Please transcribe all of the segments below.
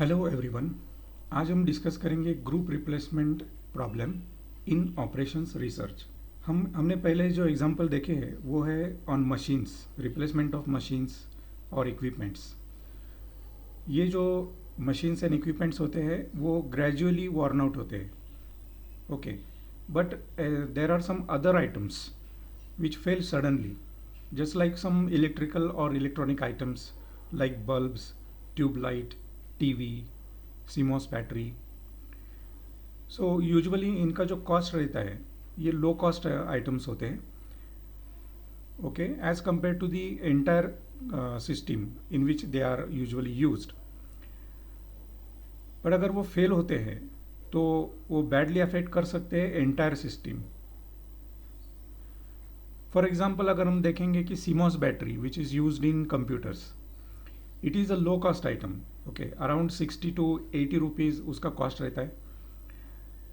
Hello everyone. आज हम discuss करेंगे group replacement problem in operations research. हमने पहले जो एग्जांपल देखे हैं वो है on machines, replacement of machines और इक्विपमेंट्स। ये जो मशीन्स एंड इक्विपमेंट्स होते हैं वो ग्रेजुअली वॉर्न आउट होते हैं, okay, but there are some other items which fail suddenly, just like some electrical or electronic items like bulbs, tube light, TV, CMOS battery. So usually इनका जो cost रहता है ये लो कॉस्ट आइटम्स होते हैं, okay, as compare to the entire system in which they are usually used. पर अगर वो फेल होते हैं तो वो बैडली अफेक्ट कर सकते हैं एंटायर सिस्टम। फॉर एग्जाम्पल अगर हम देखेंगे कि CMOS battery which is used in computers, it is a low cost item, okay, around 60 to 80 rupees उसका कॉस्ट रहता है।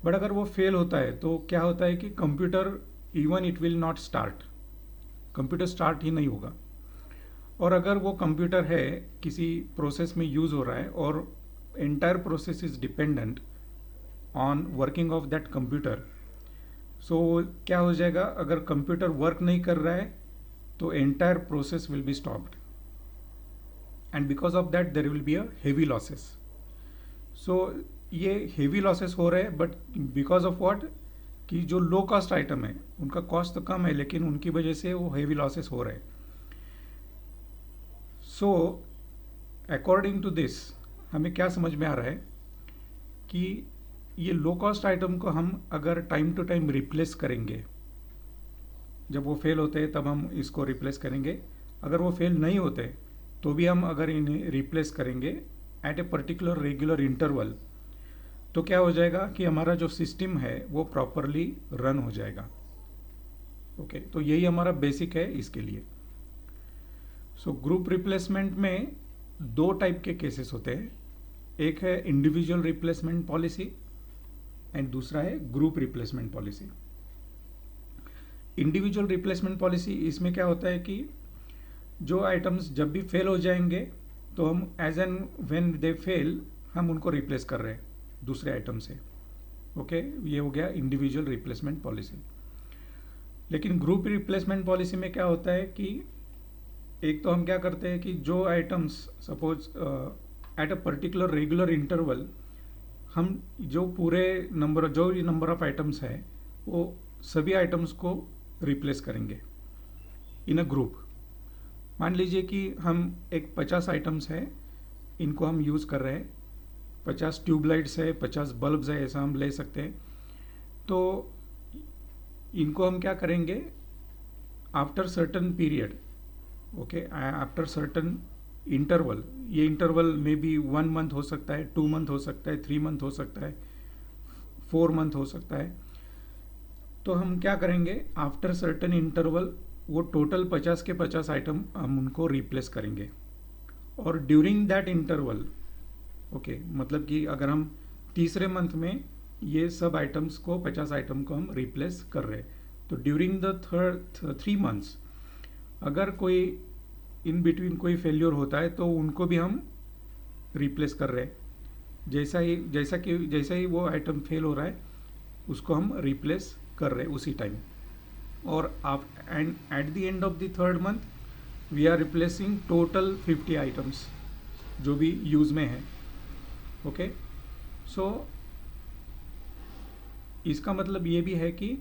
बट अगर वो फेल होता है तो क्या होता है कि computer even it will not start, computer start ही नहीं होगा। और अगर वो कंप्यूटर है किसी प्रोसेस में यूज़ हो रहा है और entire process is dependent on working of that computer, so क्या हो जाएगा, अगर कंप्यूटर वर्क नहीं कर रहा है तो entire process will be stopped and because of that there will be a heavy losses. So ये हेवी लॉसेस हो रहे हैं, बट बिकॉज ऑफ व्हाट, कि जो लो कॉस्ट आइटम है उनका कॉस्ट तो कम है लेकिन उनकी वजह से वो हेवी लॉसेस हो रहे हैं। सो अकॉर्डिंग टू दिस हमें क्या समझ में आ रहा है कि ये लो कॉस्ट आइटम को हम अगर टाइम टू टाइम रिप्लेस करेंगे, जब वो फेल होते हैं तब हम इसको रिप्लेस करेंगे। अगर वो फेल नहीं होते तो भी हम अगर इन्हें रिप्लेस करेंगे at a particular regular interval, तो क्या हो जाएगा कि हमारा जो सिस्टम है वो प्रॉपरली रन हो जाएगा, ओके। तो यही हमारा बेसिक है इसके लिए। सो ग्रुप रिप्लेसमेंट में दो टाइप के केसेस होते हैं, एक है इंडिविजुअल रिप्लेसमेंट पॉलिसी एंड दूसरा है group replacement policy. Individual replacement policy, इसमें क्या होता है कि जो आइटम्स जब भी फेल हो जाएंगे तो हम as and when they fail हम उनको रिप्लेस कर रहे हैं दूसरे आइटम से, ओके, ये हो गया इंडिविजुअल रिप्लेसमेंट पॉलिसी। लेकिन ग्रुप रिप्लेसमेंट पॉलिसी में क्या होता है कि एक तो हम क्या करते हैं कि जो items suppose at a particular regular interval हम जो नंबर ऑफ आइटम्स है वो सभी आइटम्स को रिप्लेस करेंगे इन अ ग्रुप। मान लीजिए कि हम एक 50 आइटम्स है, इनको हम यूज़ कर रहे हैं, 50 ट्यूबलाइट्स है, 50 बल्ब्स है, ऐसा हम ले सकते हैं। तो इनको हम क्या करेंगे, after certain period, okay, after certain interval, ये इंटरवल में भी 1 मंथ हो सकता है, 2 मंथ हो सकता है, 3 मंथ हो सकता है, 4 मंथ हो सकता है। तो हम क्या करेंगे, आफ्टर सर्टन इंटरवल वो टोटल 50 के 50 आइटम हम उनको रिप्लेस करेंगे। और ड्यूरिंग दैट इंटरवल, ओके, मतलब कि अगर हम तीसरे मंथ में ये सब आइटम्स को 50 आइटम को हम रिप्लेस कर रहे हैं, तो ड्यूरिंग द 3 मंथ्स अगर कोई इन बिटवीन कोई फेल्योर होता है तो उनको भी हम रिप्लेस कर रहे हैं। जैसा ही वो आइटम फेल हो रहा है उसको हम रिप्लेस कर रहे हैं उसी टाइम। और and at the end of the 3rd month we are replacing total 50 items जो भी यूज में है, ओके। सो इसका मतलब ये भी है कि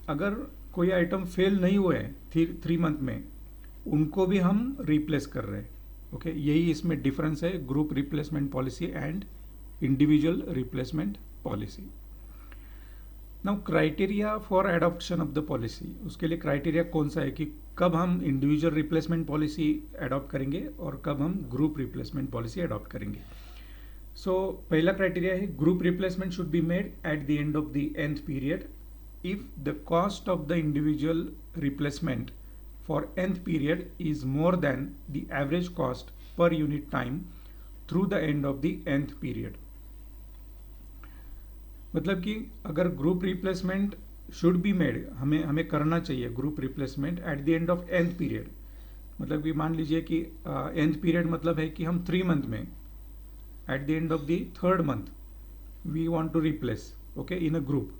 अगर कोई आइटम फेल नहीं हुए हैं 3 मंथ में, उनको भी हम रिप्लेस कर रहे हैं, ओके। यही इसमें डिफरेंस है group replacement policy and individual replacement policy. Now criteria for adoption of the policy, उसके लिए क्राइटेरिया कौन सा है कि कब हम इंडिविजुअल रिप्लेसमेंट पॉलिसी अडॉप्ट करेंगे और कब हम ग्रुप रिप्लेसमेंट पॉलिसी अडॉप्ट करेंगे। सो पहला क्राइटेरिया है group replacement should be made at the end of the nth period if the cost of the individual replacement for nth period is more than the average cost per unit time through the end of the nth period। मतलब कि अगर group replacement should be made, हमें करना चाहिए group replacement eight the end of nth period. मतलब कि मान लीजिए कि nth पीरियड मतलब है कि हम 3 मंथ में at the end of the third month we want to replace, okay, in a group.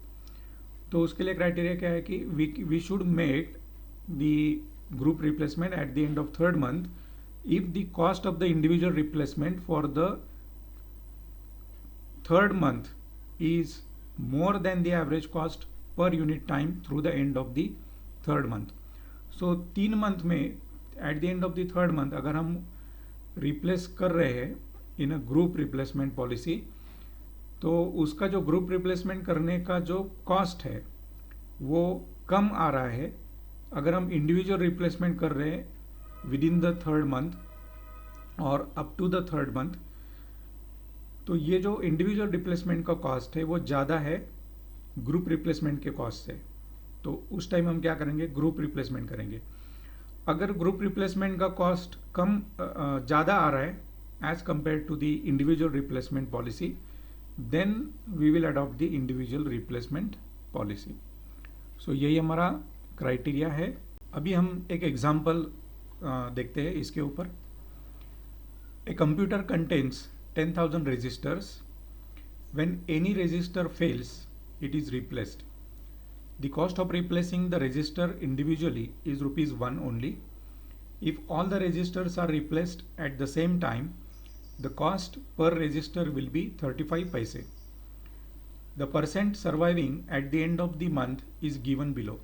तो उसके लिए क्राइटेरिया क्या है कि we should make the group replacement at the end of third month if the cost of the individual replacement for the third month is more than the average cost per unit time through the end of the third month. So 3 monथ में at the end of the third month अगर हम replace कर रहे हैं इन a group replacement policy, तो उसका जो group replacement करने का जो कॉस्ट है वो कम आ रहा है अगर हम इंडिविजुअल रिप्लेसमेंट कर रहे हैं within the third month और up to the third month. तो ये जो इंडिविजुअल रिप्लेसमेंट का कॉस्ट है वो ज़्यादा है ग्रुप रिप्लेसमेंट के कॉस्ट से। तो उस टाइम हम क्या करेंगे, ग्रुप रिप्लेसमेंट करेंगे। अगर ग्रुप रिप्लेसमेंट का कॉस्ट कम ज़्यादा आ रहा है as compare to the individual replacement policy, then we will adopt the individual replacement policy. So यही हमारा क्राइटेरिया है। अभी हम एक एग्जाम्पल देखते हैं इसके ऊपर। ए computer contains 10,000 registers. When any register fails, it is replaced. The cost of replacing the register individually is ₹1 only. If all the registers are replaced at the same time, the cost per register will be 35 paise. The percent surviving at the end of the month is given below.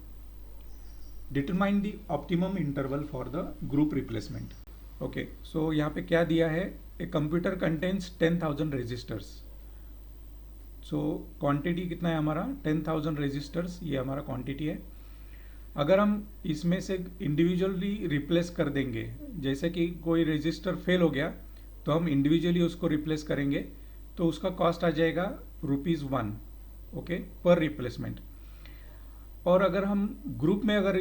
Determine the optimum interval for the group replacement. Okay, so यहाँ पे क्या दिया है, a computer contains 10,000 registers. So quantity कितना है हमारा, 10,000 registers, ये हमारा क्वांटिटी है। अगर हम इसमें से इंडिविजुअली रिप्लेस कर देंगे, जैसे कि कोई रजिस्टर फेल हो गया तो हम इंडिविजुअली उसको रिप्लेस करेंगे, तो उसका कॉस्ट आ जाएगा ₹1, ओके, पर रिप्लेसमेंट। और अगर हम ग्रुप में अगर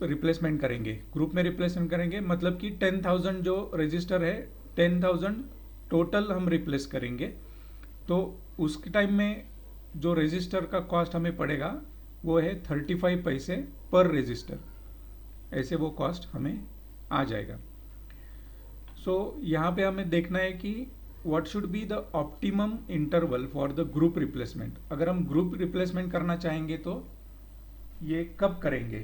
रिप्लेसमेंट करेंगे, ग्रुप में रिप्लेसमेंट करेंगे मतलब कि 10,000 जो रजिस्टर है 10,000 टोटल हम रिप्लेस करेंगे, तो उसके टाइम में जो रजिस्टर का कॉस्ट हमें पड़ेगा वो है 35 पैसे पर रजिस्टर, ऐसे वो कॉस्ट हमें आ जाएगा। सो यहाँ पे हमें देखना है कि what should be the optimum interval for the group replacement. अगर हम ग्रुप रिप्लेसमेंट करना चाहेंगे तो ये कब करेंगे,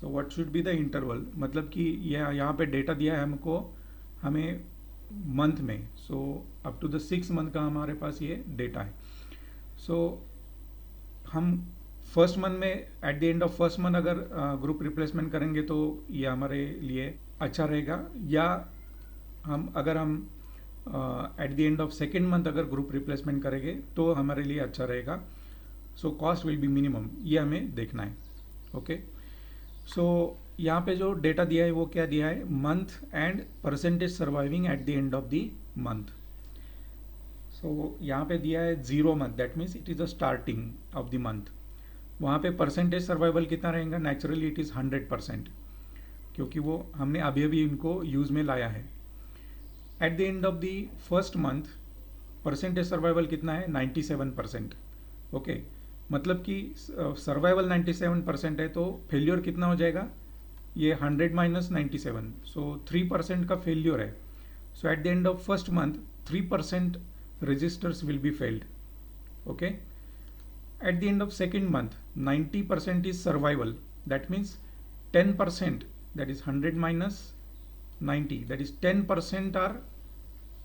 so what should be the interval, मतलब कि यहाँ पे डेटा दिया है हमको, हमें मंथ में, सो अप टू द 6 मंथ का हमारे पास ये डेटा है। सो हम फर्स्ट मंथ में, at the end of first month अगर ग्रुप रिप्लेसमेंट करेंगे तो ये हमारे लिए अच्छा रहेगा, या अगर हम eight the end of second month अगर ग्रुप रिप्लेसमेंट करेंगे तो हमारे लिए अच्छा रहेगा। So cost will be minimum, ये हमें देखना है, ओके। सो यहाँ पे जो डेटा दिया है वो क्या दिया है, month and percentage surviving at the end of the month. So यहाँ पे दिया है 0 month, that means it is the starting of the month. वहाँ पे परसेंटेज सर्वाइवल कितना रहेगा, नेचुरली इट इज़ 100%, क्योंकि वो हमने अभी अभी इनको यूज़ में लाया है। At the end of the first month percentage survival कितना है, 97%, ओके। मतलब कि सर्वाइवल 97% है तो फेल्योर कितना हो जाएगा, ये 100 माइनस 97, सो 3% का फेल्योर है। So at the end of first month 3% registers will be failed, okay. At the end of second month 90% is survival, that means 10%, that is 100 minus 90, that is 10% are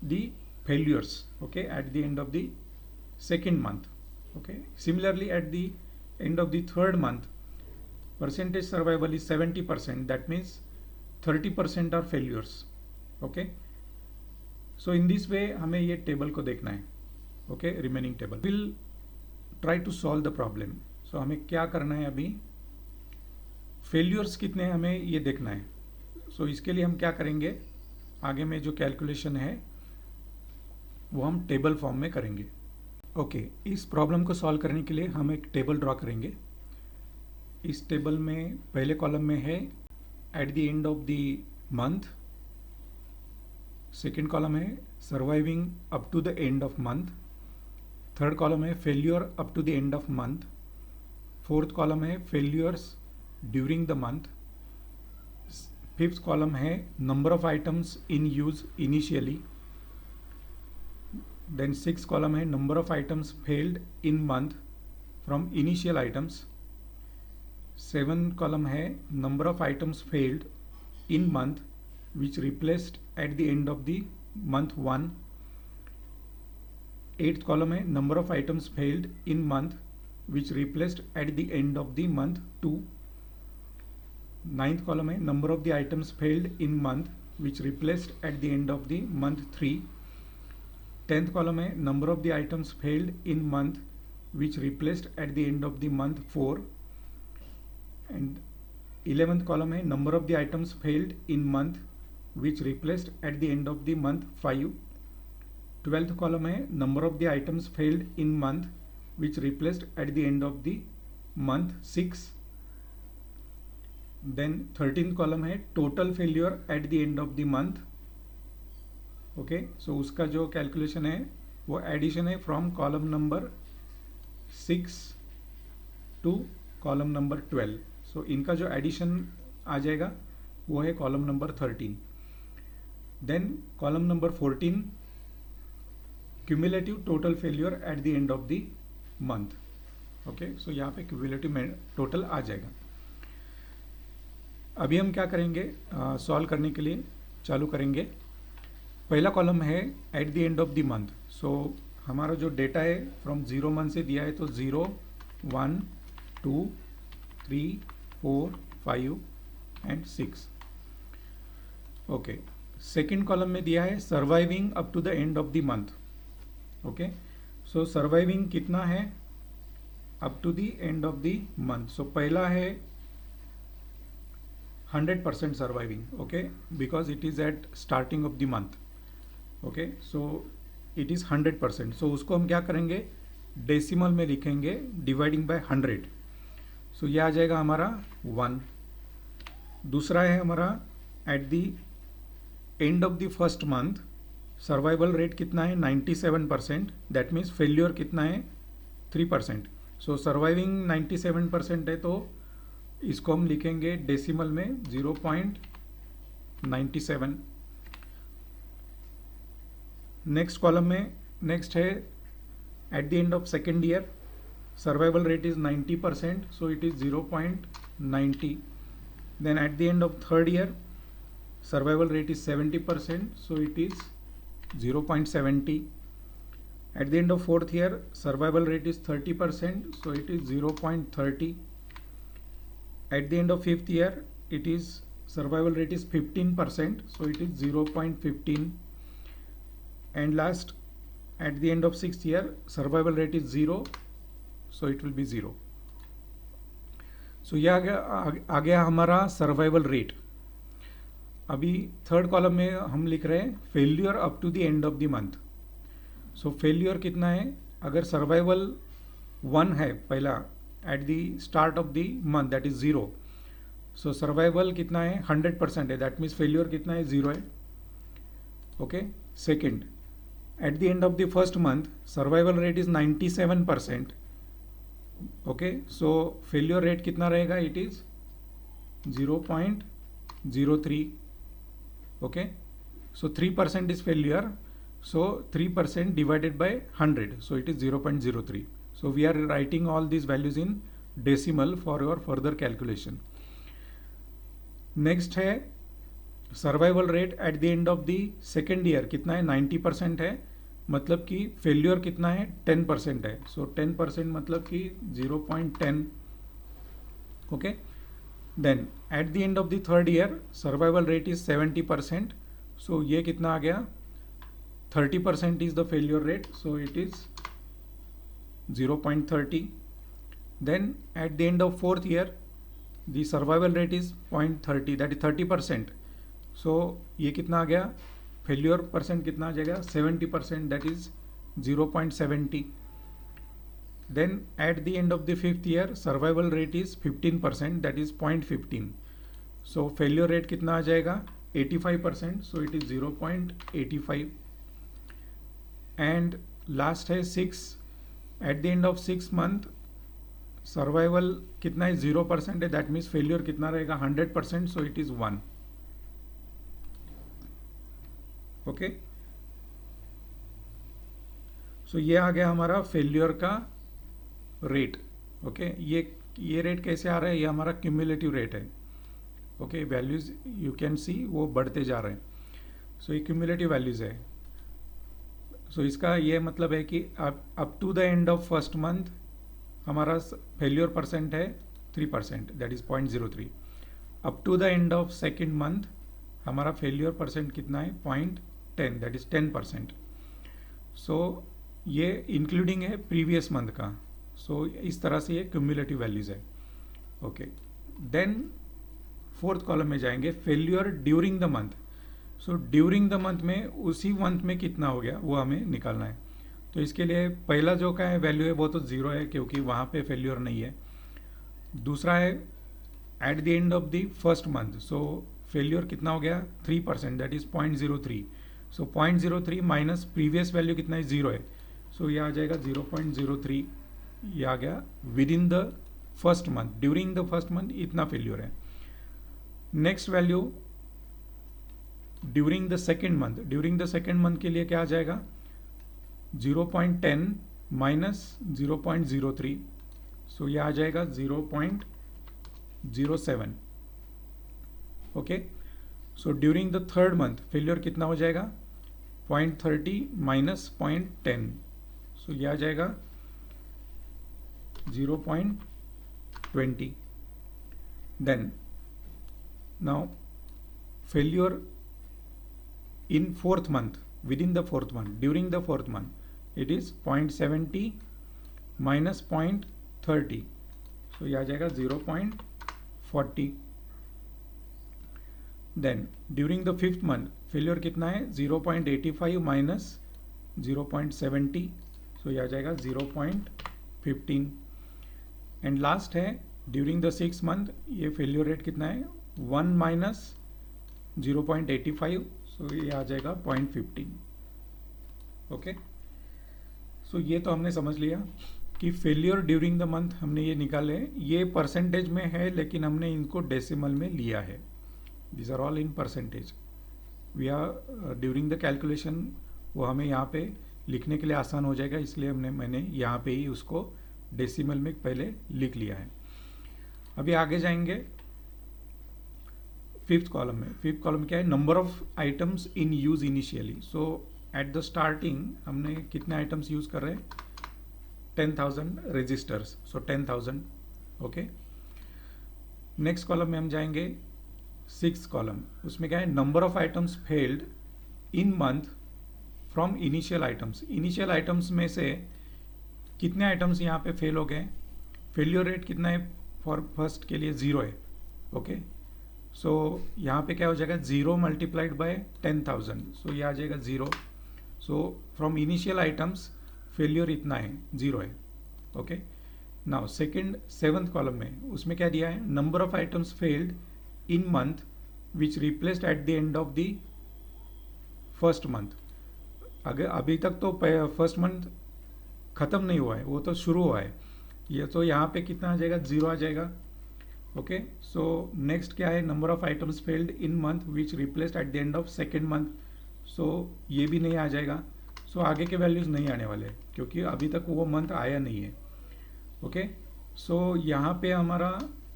the failures, okay, at the end of the second month, okay. Similarly, at the end of the third month percentage survival is 70%, that means 30% are failures, okay. So in this way हमें ये table को देखना है, okay, remaining table will try to solve the problem। so हमें क्या करना है, अभी failures कितने हैं हमें ये देखना है। so इसके लिए हम क्या करेंगे, आगे में जो कैलकुलेशन है वो हम टेबल फॉर्म में करेंगे, ओके। इस प्रॉब्लम को सॉल्व करने के लिए हम एक टेबल ड्रॉ करेंगे। इस टेबल में पहले कॉलम में है at the end of the month, second column है surviving up to the end of month, third column है failure up to the end of month, fourth column है failures during the month, fifth column है number of items in use initially, then 6 column है number of items failed in month from initial items. 7 column है number of items failed in month which replaced at the end of the month 1। 8th column है number of items failed in month which replaced at the end of the month 2। 9th column है number of the items failed in month which replaced at the end of the month 3। 10th column है number of the items failed in month which replaced at the end of the month 4। And 11th column है number of the items failed in month which replaced at the end of the month 5। 12th column है number of the items failed in month which replaced at the end of the month 6। Then 13th column है total failure at the end of the month. Okay, so उसका जो calculation है वो addition है from column number 6 to column number 12। So इनका जो addition आ जाएगा वो है column number 13। Then column number 14 cumulative total failure at the end of the month. Okay, so यहाँ पे क्यूमुलेटिव टोटल आ जाएगा। अभी हम क्या करेंगे, सॉल्व करने के लिए चालू करेंगे। पहला कॉलम है at the end of the month. So हमारा जो डेटा है फ्रॉम 0 मंथ से दिया है तो 0 1 2 3 4 5 एंड 6। ओके, सेकेंड कॉलम में दिया है surviving up to the end of the month. Okay, so surviving कितना है up to the end of the month. So पहला है 100% surviving. Okay, because it is at starting of the month. Okay, so it is 100%। So उसको हम क्या करेंगे, decimal में लिखेंगे डिवाइडिंग बाय 100। सो ये आ जाएगा हमारा 1। दूसरा है हमारा eight the end of the first month survival rate कितना है 97%। दैट मीन्स फेल्यूर कितना है 3%। सो सर्वाइविंग 97% है तो इसको हम लिखेंगे डेसिमल में 0.97। नेक्स्ट कॉलम में नेक्स्ट है at the end of second year survival rate is 90%, so it is 0.90। Then at the end of third year survival rate is 70%, so it is 0.70. At the end of fourth year survival rate is 30%, so it is 0.30. At the end of fifth year it is survival rate is 15%, so it is 0.15. And last at the end of sixth year survival rate is 0, so it will be 0. So यह आ गया हमारा survival rate. अभी third column में हम लिख रहे हैं failure up to the end of the month. So failure कितना है, अगर सर्वाइवल 1 है पहला at the start of the month that is 0। So survival कितना है 100% है, दैट मीन्स फेल्यूर कितना है 0 है। Okay, second eight the end of the first month survival rate is 97%। Okay, so failure rate कितना रहेगा, it is 0.03। okay, so 3% is failure, so 3% divided by 100, so it is 0.03. so we are writing all these values in decimal for your further calculation. next है survival rate at the end of the second year कितना है 90% है, मतलब कि failure कितना है 10% है, so 10% मतलब कि 0.10. okay, then at the end of the third year survival rate is 70%, so ये कितना आ गया 30% is the failure rate, so it is 0.30. Then at the end of fourth year the survival rate is 0.30, that is 30%, so ये कितना आ गया failure percent कितना आ जाएगा 70%, that is 0.70. Then at the end of the fifth year survival rate is 15%, that is 0.15. so failure rate कितना आ जाएगा 85%, so it is 0.85. and last है 6 at the end of 6 month survival कितना है 0% है, that means failure कितना रहेगा 100%, so it is 1. okay, सो ये आ गया हमारा फेल्यूर का रेट। ओके, ये रेट कैसे आ रहा है, ये हमारा क्यूमुलेटिव रेट है। Okay, values you can see वो बढ़ते जा रहे हैं। सो ये क्यूमुलेटिव वैल्यूज है। सो इसका ये मतलब है कि up to the end of first month हमारा फेल्योर परसेंट है 3%, that is 0.03। Up to the end of second month हमारा फेल्योर परसेंट कितना है 0.10, दैट इज 10%। सो ये इंक्लूडिंग है प्रीवियस मंथ का। सो इस तरह से ये क्यूमुलेटिव वैल्यूज है। ओके, देन फोर्थ कॉलम में जाएंगे, failure during the month. So during the month में उसी मंथ में कितना हो गया वो हमें निकालना है। तो इसके लिए पहला जो का है वैल्यू है वो तो 0 है क्योंकि वहाँ पे फेल्यूर नहीं है। दूसरा है at the end of the first month, so failure कितना हो गया 3%, that is 0.03। So 0.03 minus previous value कितना है 0 है। सो ये आ जाएगा 0.03, ये आ गया with in the first month, during the first month इतना फेल्यूर है। Next value during the second month, during the second month के लिए क्या आ जाएगा 0.10 माइनस 0.03, सो ये आ जाएगा 0.07। Okay, so during the third month failure कितना हो जाएगा 0.30 माइनस 0.10, सो ये आ जाएगा 0.20। Then now failure in fourth month, within the fourth month, during the fourth month, it is 0.70 minus 0.30, so ये आ जाएगा 0.40। then during the fifth month failure कितना है 0.85 minus 0.70, so ये आ जाएगा 0.15। एंड लास्ट है ड्यूरिंग द सिक्स मंथ, ये फेल्यूर रेट कितना है 1 माइनस 0.85, सो ये आ जाएगा 0.15। ओके, सो ये तो हमने समझ लिया कि फेल्यूर ड्यूरिंग द मंथ हमने ये निकाले, ये परसेंटेज में है लेकिन हमने इनको डेसिमल में लिया है। This are all in percentage. We are during the calculation वो हमें यहाँ पे लिखने के लिए आसान हो जाएगा, इसलिए मैंने यहाँ पे ही उसको डेसिमल में पहले लिख लिया है। अभी आगे जाएंगे फिफ्थ कॉलम में। फिफ्थ कॉलम क्या है, number of items in use initially. So at the starting हमने कितने आइटम्स यूज कर रहे हैं 10,000 रजिस्टर्स, सो 10,000। ओके, नेक्स्ट कॉलम में हम जाएंगे सिक्स कॉलम, उसमें क्या है number of items failed in month from initial items. Initial items में से कितने आइटम्स यहाँ पे फेल हो गए, फेल्यूर रेट कितना है फॉर फर्स्ट के लिए 0 है। ओके, सो यहाँ पे क्या हो जाएगा 0 मल्टीप्लाइड बाय 10,000, सो ये आ जाएगा 0। So from initial items failure इतना है 0 है। Okay, now second seventh column में उसमें क्या दिया है, number of items failed in month which replaced at the end of the first month. अगर अभी तक तो फर्स्ट मंथ खत्म नहीं हुआ है, वो तो शुरू हुआ है, ये तो यहाँ पे कितना आ जाएगा 0 आ जाएगा। ओके, सो नेक्स्ट क्या है, number of items failed in month which replaced at the end of second month, so ये भी नहीं आ जाएगा। सो आगे के वैल्यूज नहीं आने वाले क्योंकि अभी तक वो मंथ आया नहीं है। ओके, सो यहाँ पे हमारा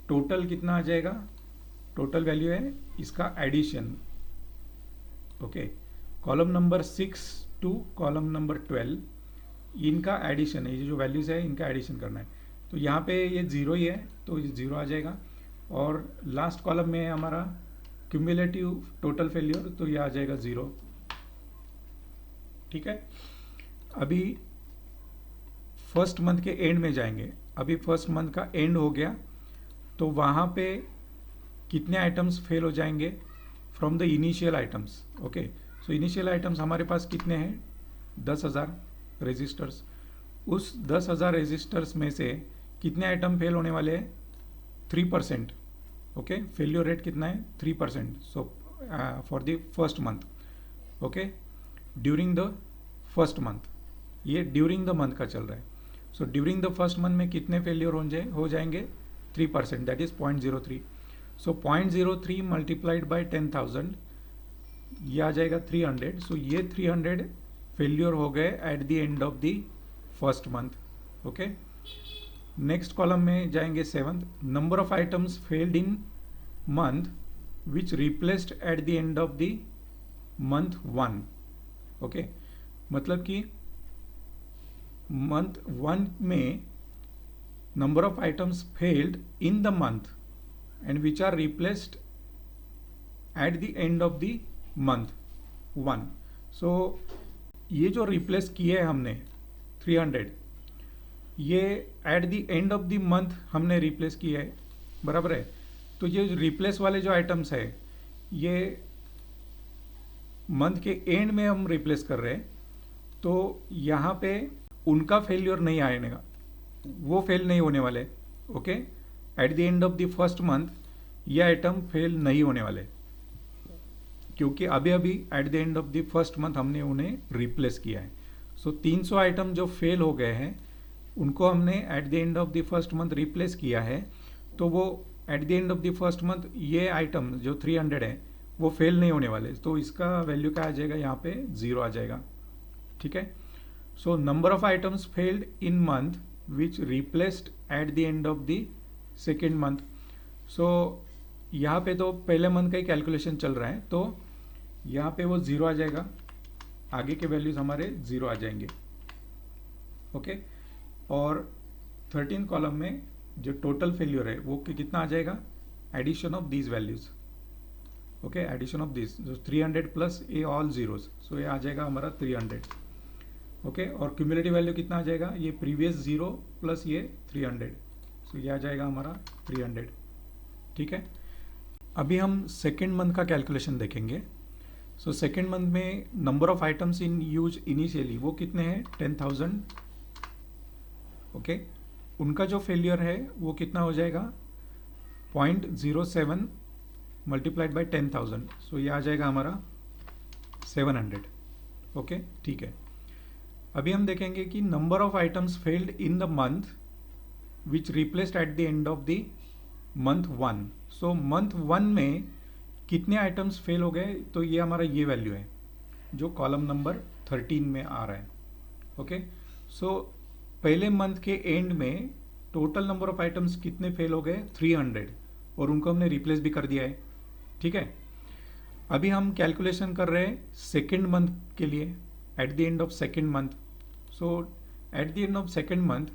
टोटल कितना आ जाएगा, टोटल वैल्यू है इसका addition. Okay, column number 6 to column number 12 इनका एडिशन है, ये जो वैल्यूज है इनका एडिशन करना है। तो यहाँ पे ये 0 ही है तो ये 0 आ जाएगा, और लास्ट कॉलम में है हमारा क्यूमुलेटिव टोटल फेल्यूर, तो ये आ जाएगा 0। ठीक है, अभी फर्स्ट मंथ के एंड में जाएंगे। अभी फर्स्ट मंथ का एंड हो गया तो वहाँ पे कितने आइटम्स फेल हो जाएंगे from the initial items. Okay, so initial items हमारे पास कितने हैं 10,000 रजिस्टर्स। उस 10,000 रजिस्टर्स में से कितने आइटम फेल होने वाले हैं 3%। ओके, फेल्यूर रेट कितना है 3%, so for the first month. Okay, during the first month, ये ड्यूरिंग द मंथ का चल रहा है। So during the first month में कितने फेल्यूर हो जाएंगे 3%, that is 0.03। So 0.03 multiplied by 10,000 ये आ जाएगा 300। सो ये 300 फेल्योर हो गए at the end of the first month. Okay, next column में जाएंगे 7th. Number of items failed in month which replaced at the end of the month 1. Okay, मतलब कि मंथ 1 में number of items failed in the month and which are replaced at the end of the month 1. So ये जो replace किए हैं हमने 300, ये at the end of the month हमने रिप्लेस किया है, बराबर है. तो ये रिप्लेस वाले जो आइटम्स है ये मंथ के एंड में हम रिप्लेस कर रहे हैं, तो यहाँ पे उनका फेल्योर नहीं आएगा, वो फेल नहीं होने वाले. Okay, at the end of the first month ये आइटम फेल नहीं होने वाले, क्योंकि अभी अभी at the end of the first month हमने उन्हें रिप्लेस किया है. सो 300 आइटम जो फेल हो गए हैं उनको हमने eight the end of the first month replace किया है, तो वो eight the end of the first month ये आइटम जो 300 है वो फेल नहीं होने वाले. तो इसका वैल्यू क्या आ जाएगा, यहाँ पे 0 आ जाएगा. ठीक है. So number of items failed in month which replaced at the end of the second month. So यहाँ पे तो पहले मंथ का ही कैलकुलेशन चल रहा है, तो यहाँ पे वो 0 आ जाएगा, आगे के वैल्यूज हमारे 0 आ जाएंगे. ओके, और 13 कॉलम में जो टोटल फेल्यूर है वो कितना आ जाएगा, addition of these values. Okay, addition of this, जो 300 plus a all zeros, so ये आ जाएगा हमारा 300. ओके, और क्यूमुलेटिव वैल्यू कितना आ जाएगा, ये प्रीवियस 0 प्लस ये 300, सो ये आ जाएगा हमारा 300. ठीक है. अभी हम सेकेंड मंथ का कैलकुलेशन देखेंगे. सो सेकेंड मंथ में number of items in use initially वो कितने हैं, 10,000. ओके, उनका जो फेलियर है वो कितना हो जाएगा, 0.07 मल्टीप्लाइड बाई 10,000, सो ये आ जाएगा हमारा 700. ओके, ठीक है. अभी हम देखेंगे कि number of items failed in the month which replaced at the end of the month 1. So month 1 में कितने आइटम्स फेल हो गए, तो ये हमारा ये वैल्यू है जो कॉलम नंबर 13 में आ रहा है. ओके, सो पहले मंथ के एंड में टोटल नंबर ऑफ आइटम्स कितने फेल हो गए, 300, और उनको हमने रिप्लेस भी कर दिया है. ठीक है. अभी हम कैलकुलेशन कर रहे हैं सेकेंड मंथ के लिए, eight the end of second month. So at the end of second month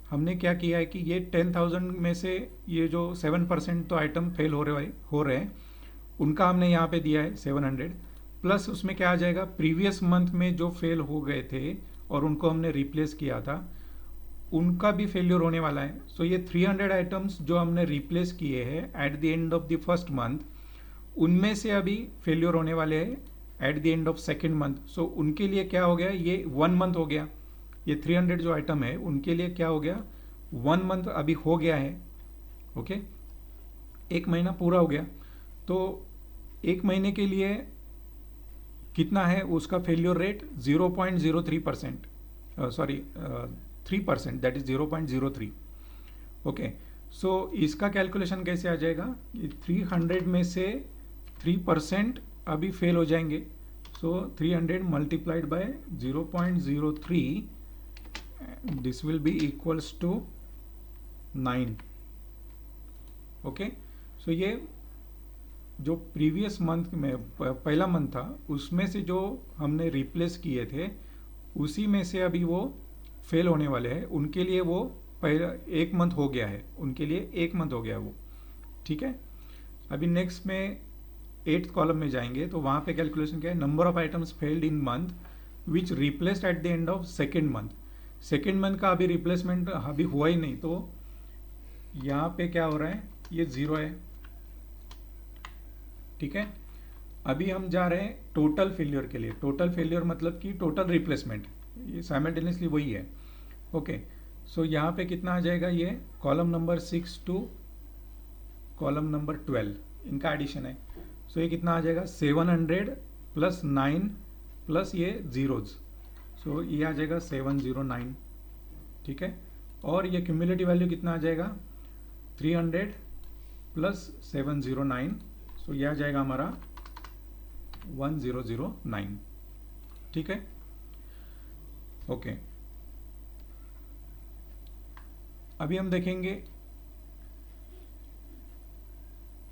हमने क्या किया है कि ये 10,000 में से ये जो 7% तो आइटम फेल हो रहे हैं उनका हमने यहाँ पे दिया है 700, प्लस उसमें क्या आ जाएगा, प्रीवियस मंथ में जो फेल हो गए थे और उनको हमने रिप्लेस किया था उनका भी फेल्योर होने वाला है. सो ये 300 आइटम्स जो हमने रिप्लेस किए हैं at the end of the first month, उनमें से अभी फेल्योर होने वाले हैं at the end of second month. So उनके लिए क्या हो गया, ये 1 मंथ हो गया. ये 300 जो आइटम है उनके लिए क्या हो गया, 1 मंथ अभी हो गया है. ओके, 1 महीना पूरा हो गया. तो 1 महीने के लिए कितना है उसका failure rate, 0.03%, sorry 3%, that is 0.03. Okay, so इसका कैलकुलेशन कैसे आ जाएगा, 300 में से 3% अभी फेल हो जाएंगे. So 300 multiplied by 0.03, this will be equals to 9. Okay, so ये जो प्रीवियस मंथ में पहला मंथ था उसमें से जो हमने रिप्लेस किए थे उसी में से अभी वो फेल होने वाले हैं, उनके लिए वो पहला 1 मंथ हो गया है, उनके लिए 1 मंथ हो गया है वो. ठीक है. अभी नेक्स्ट में 8th कॉलम में जाएंगे तो वहाँ पे कैलकुलेशन क्या है, number of items failed in month which replaced at the end of second month. Second month का अभी रिप्लेसमेंट अभी हुआ ही नहीं, तो यहाँ पे क्या हो रहा है, ये 0 है. ठीक है. अभी हम जा रहे हैं टोटल फेल्योर के लिए. टोटल फेल्योर मतलब कि टोटल रिप्लेसमेंट, ये साइमल्टेनियसली वही है. ओके, सो यहाँ पे कितना आ जाएगा, ये column number 6 to column number 12 इनका एडिशन है. सो ये कितना आ जाएगा, 700 प्लस 9 प्लस ये जीरोज, सो ये आ जाएगा 709. ठीक है. और ये क्यूमुलेटिव वैल्यू कितना आ जाएगा, 300 प्लस 709, सो ये आ जाएगा हमारा 1009. ठीक है. ओके, अभी हम देखेंगे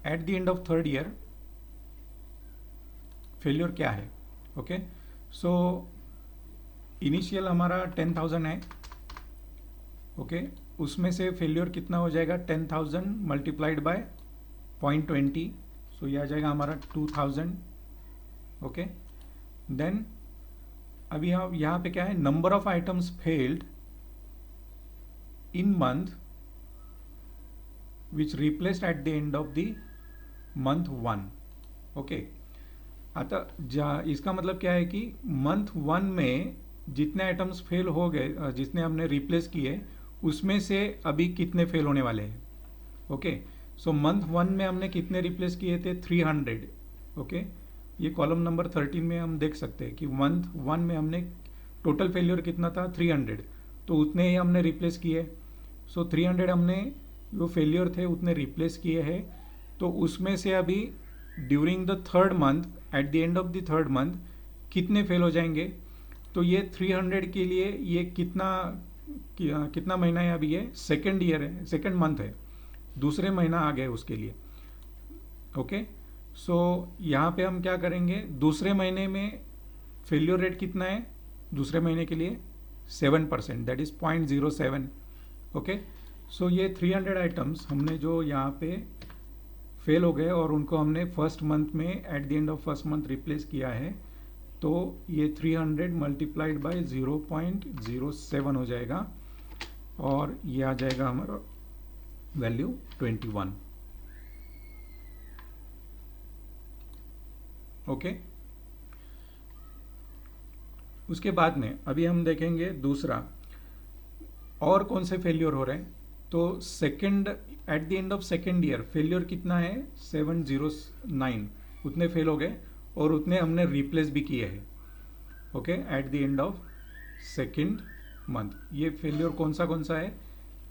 eight the end of third year failure क्या है। ओके, सो इनिशियल हमारा 10,000 है। ओके, उसमें से फेल्योर कितना हो जाएगा, 10,000 मल्टीप्लाइड बाय 0.20, सो ये आ जाएगा हमारा 2,000। ओके, देन अभी हम यहाँ पे क्या है, number of items failed in month which replaced at the end of the month 1। Okay, आता इसका मतलब क्या है कि मंथ 1 में जितने आइटम्स फेल हो गए, जितने हमने रिप्लेस किए, उसमें से अभी कितने फेल होने वाले हैं। ओके, सो मंथ 1 में हमने कितने रिप्लेस किए थे, 300। ओके, ये कॉलम नंबर 13 में हम देख सकते हैं कि मंथ 1 में हमने टोटल फेल्योर कितना था, 300, तो उतने ही हमने रिप्लेस किए। सो 300 हमने जो फेल्योर थे उतने रिप्लेस किए हैं। तो उसमें से अभी during the third month, at the end of the third month कितने फेल हो जाएंगे। तो ये 300 के लिए ये कितना महीना है, अभी ये सेकेंड ईयर है, सेकेंड मंथ है, दूसरे महीना आ गया उसके लिए। ओके, सो यहाँ पे हम क्या करेंगे, दूसरे महीने में फेल्योर रेट कितना है दूसरे महीने के लिए, 7%, दैट इज 0.07। ओके, सो ये 300 आइटम्स हमने जो यहाँ पे फेल हो गए और उनको हमने फर्स्ट मंथ में at the end of first month replace किया है, तो ये 300 मल्टीप्लाइड बाय 0.07 हो जाएगा और ये आ जाएगा हमारा वैल्यू 21। ओके, उसके बाद में अभी हम देखेंगे दूसरा और कौन से फेल्योर हो रहे हैं। तो second, eight the end of second year failure कितना है, 709, उतने फेल हो गए और उतने हमने रिप्लेस भी किए हैं। Okay, at the end of second month ये फेल्योर कौन सा है,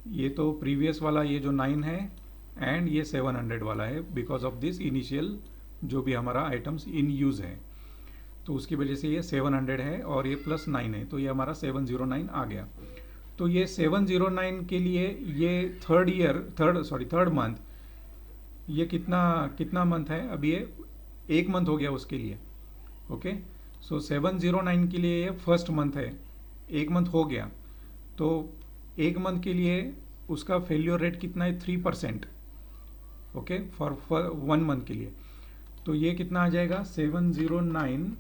ये तो प्रीवियस वाला ये जो 9 है एंड ये 700 वाला है, बिकॉज ऑफ दिस इनिशियल जो भी हमारा आइटम्स इन यूज़ है, तो उसकी वजह से ये 700 है और ये प्लस 9 है, तो ये हमारा 709 आ गया। तो ये 709 के लिए ये थर्ड मंथ, ये कितना मंथ है, अभी ये एक मंथ हो गया उसके लिए। ओके, सो 709 के लिए ये फर्स्ट मंथ है, एक मंथ हो गया, तो एक मंथ के लिए उसका फेल्योर रेट कितना है, 3%। ओके, फॉर 1 मंथ के लिए, तो ये कितना आ जाएगा, 709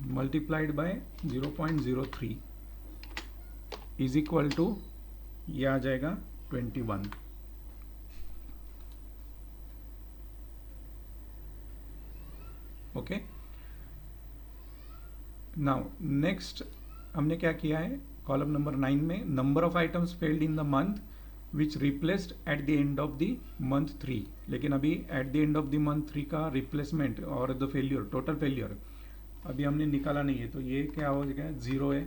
multiplied by 0.03 is equal to, ये आ जाएगा 21। ओके, नाउ नेक्स्ट हमने क्या किया है, कॉलम नंबर 9 में number of items failed in the month which replaced at the end of the month 3, लेकिन अभी at the end of the month 3 का रिप्लेसमेंट और द फेल्योर, टोटल फेल्योर अभी हमने निकाला नहीं है, तो ये क्या हो जाएगा, 0 है।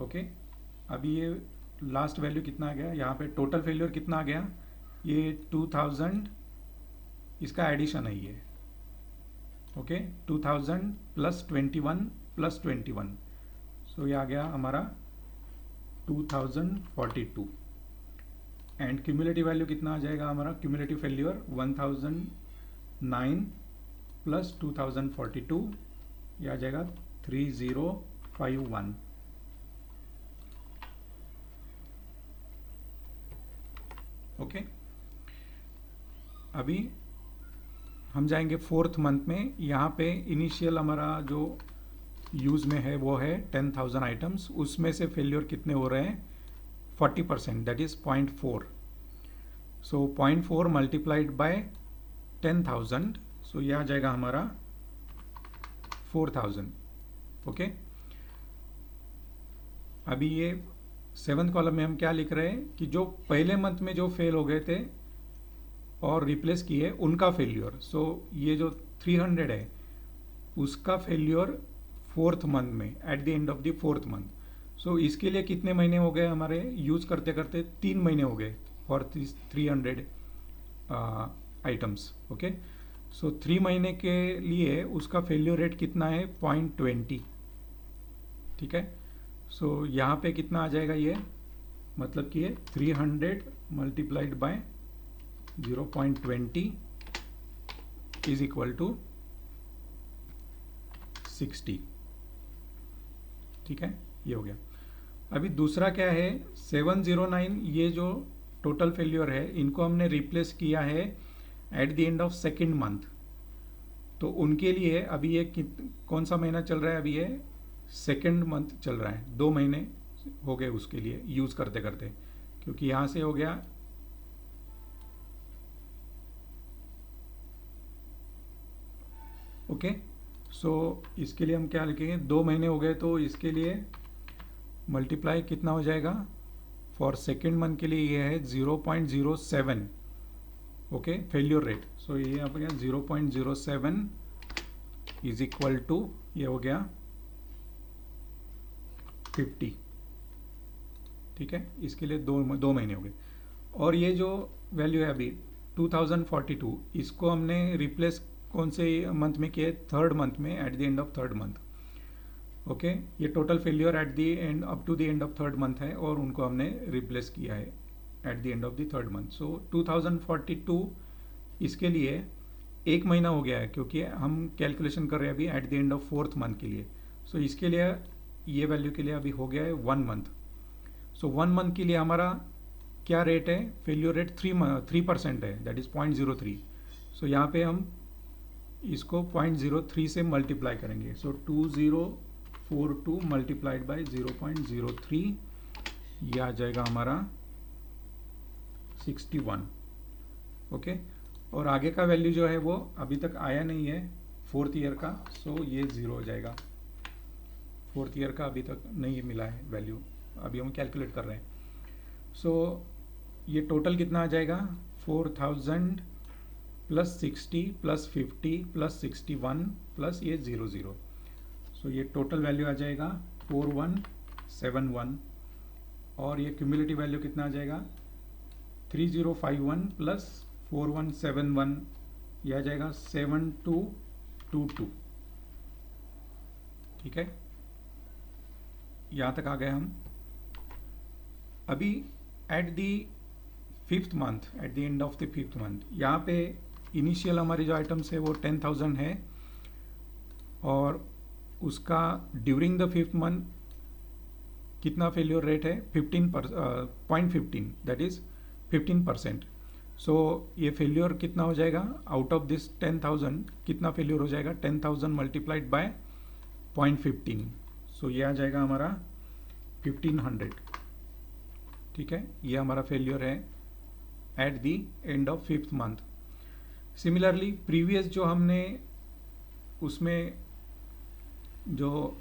ओके, अभी ये लास्ट वैल्यू कितना आ गया, यहाँ पे टोटल फेल्योर कितना आ गया, ये 2000, इसका एडिशन है ये। ओके, 2000 प्लस 21 प्लस 21, सो ये आ गया हमारा 2042 एंड क्यूमुलेटिव वैल्यू कितना आ जाएगा हमारा, क्यूमुलेटिव फेल्योर 1009 प्लस 2042, ये आ जाएगा 3051। ओके, अभी हम जाएंगे फोर्थ मंथ में। यहाँ पे इनिशियल हमारा जो यूज़ में है वो है 10,000 आइटम्स, उसमें से फेल्योर कितने हो रहे हैं, 40%, that is 0.4। So 0.4 multiplied by 10,000, सो यह आ जाएगा हमारा 4,000। ओके, अभी ये 7th कॉलम में हम क्या लिख रहे हैं कि जो पहले मंथ में जो फेल हो गए थे और रिप्लेस किए उनका फेल्योर, सो ये जो 300 है उसका फेल्योर फोर्थ मंथ में, at the end of the fourth month. So इसके लिए कितने महीने हो गए हमारे यूज करते करते, 3 महीने हो गए फॉर 300 आइटम्स। ओके, सो 3 महीने के लिए उसका फेल्योर रेट कितना है, 0.20। ठीक है, सो यहाँ पे कितना आ जाएगा ये, मतलब कि ये 300 multiplied by 0.20 is equal to 60। ठीक है, ये हो गया। अभी दूसरा क्या है, 709, ये जो टोटल फेल्योर है इनको हमने रिप्लेस किया है at the end of second month. तो उनके लिए अभी ये कौन सा महीना चल रहा है, अभी ये सेकेंड मंथ चल रहा है, 2 महीने हो गए उसके लिए यूज करते करते, क्योंकि यहां से हो गया ओके। सो इसके लिए हम क्या लिखेंगे, 2 महीने हो गए, तो इसके लिए मल्टीप्लाई कितना हो जाएगा, फॉर सेकेंड मंथ के लिए ये है 0.07, ओके, फेल्योर रेट। सो ये यहाँ पर 0.07 इज इक्वल टू, ये हो गया 50। ठीक है, इसके लिए दो महीने हो गए। और ये जो वैल्यू है अभी 2042, इसको हमने रिप्लेस कौन से मंथ में किया है, थर्ड मंथ में, at the end of third month. Okay, ये total failure at the end up to the end of third month है, और उनको हमने रिप्लेस किया है at the end of the third month. So 2042 इसके लिए 1 महीना हो गया है, क्योंकि हम कैलकुलेशन कर रहे हैं अभी at the end of fourth month के लिए। सो इसके लिए ये वैल्यू के लिए अभी हो गया है 1 मंथ। सो 1 मंथ के लिए हमारा क्या रेट है, फेल्योर रेट 3% है, दैट इज 0.03। सो यहाँ पे हम इसको 0.03 से मल्टीप्लाई करेंगे। सो 2042 मल्टीप्लाइड बाय 0.03, ये आ जाएगा हमारा 61। ओके, और आगे का वैल्यू जो है वो अभी तक आया नहीं है फोर्थ ईयर का, सो ये 0 हो जाएगा। फोर्थ ईयर का अभी तक नहीं मिला है वैल्यू, अभी हम कैलकुलेट कर रहे हैं। सो ये टोटल कितना आ जाएगा, 4000 प्लस 60 प्लस 50 प्लस 61 प्लस ये 00। सो ये टोटल वैल्यू आ जाएगा 4171, और ये क्यूमुलेटिव वैल्यू कितना आ जाएगा 3051 प्लस 4171, यह आ जाएगा 7222। ठीक है, यहाँ तक आ गए हम। अभी at the fifth month, at the end of the fifth month, यहाँ पे इनिशियल हमारी जो आइटम्स है वो 10,000 है, और उसका ड्यूरिंग द फिफ्थ मंथ कितना फेल्योर रेट है, 0.15, दैट इज 15%। सो ये फेल्योर कितना हो जाएगा, आउट ऑफ दिस 10,000 कितना फेल्योर हो जाएगा, 10,000 मल्टीप्लाइड बाय 0.15। सो ये आ जाएगा हमारा 1500। ठीक है, ये हमारा फेल्योर है at the end of fifth month. Similarly previous जो हमने उसमें जो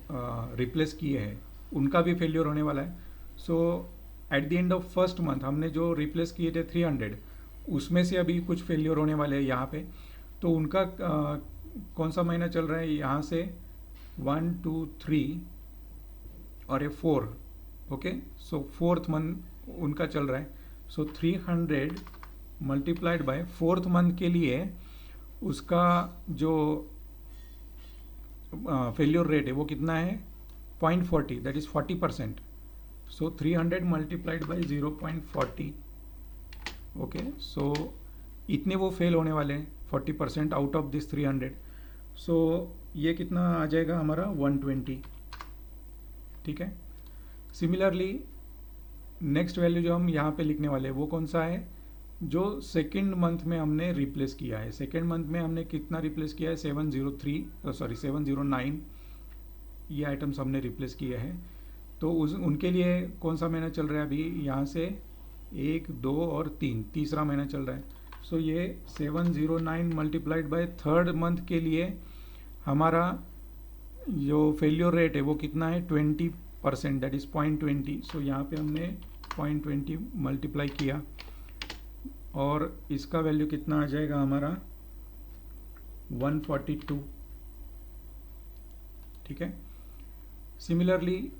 रिप्लेस किए हैं उनका भी फेल्योर होने वाला है। So at the end of first month हमने जो रिप्लेस किए थे 300, उसमें से अभी कुछ फेल्योर होने वाले हैं यहाँ पे। तो उनका कौन सा महीना चल रहा है, यहाँ से 1 2 3 और ये 4, ओके। सो फोर्थ मंथ उनका चल रहा है। सो 300 मल्टीप्लाइड बाय फोर्थ मंथ के लिए उसका जो फेल्योर रेट है वो कितना है, 0.40, that is 40%। So 300 multiplied by 0.40, okay. So इतने वो फेल होने वाले हैं, 40% आउट ऑफ दिस 300। सो ये कितना आ जाएगा हमारा 120। ठीक है, सिमिलरली नेक्स्ट वैल्यू जो हम यहाँ पे लिखने वाले हैं वो कौन सा है, जो सेकेंड मंथ में हमने रिप्लेस किया है। सेकेंड मंथ में हमने कितना रिप्लेस किया है, 709 ये आइटम्स हमने रिप्लेस किए हैं। तो उनके लिए कौन सा महीना चल रहा है, अभी यहाँ से 1 2 और 3, तीसरा महीना चल रहा है। सो ये 709 मल्टीप्लाइड बाय थर्ड मंथ के लिए हमारा जो फेल्योर रेट है वो कितना है, 20%, दैट इज 0.20। सो यहाँ पे हमने 0.20 मल्टीप्लाई किया, और इसका वैल्यू कितना आ जाएगा हमारा 142। ठीक है, similarly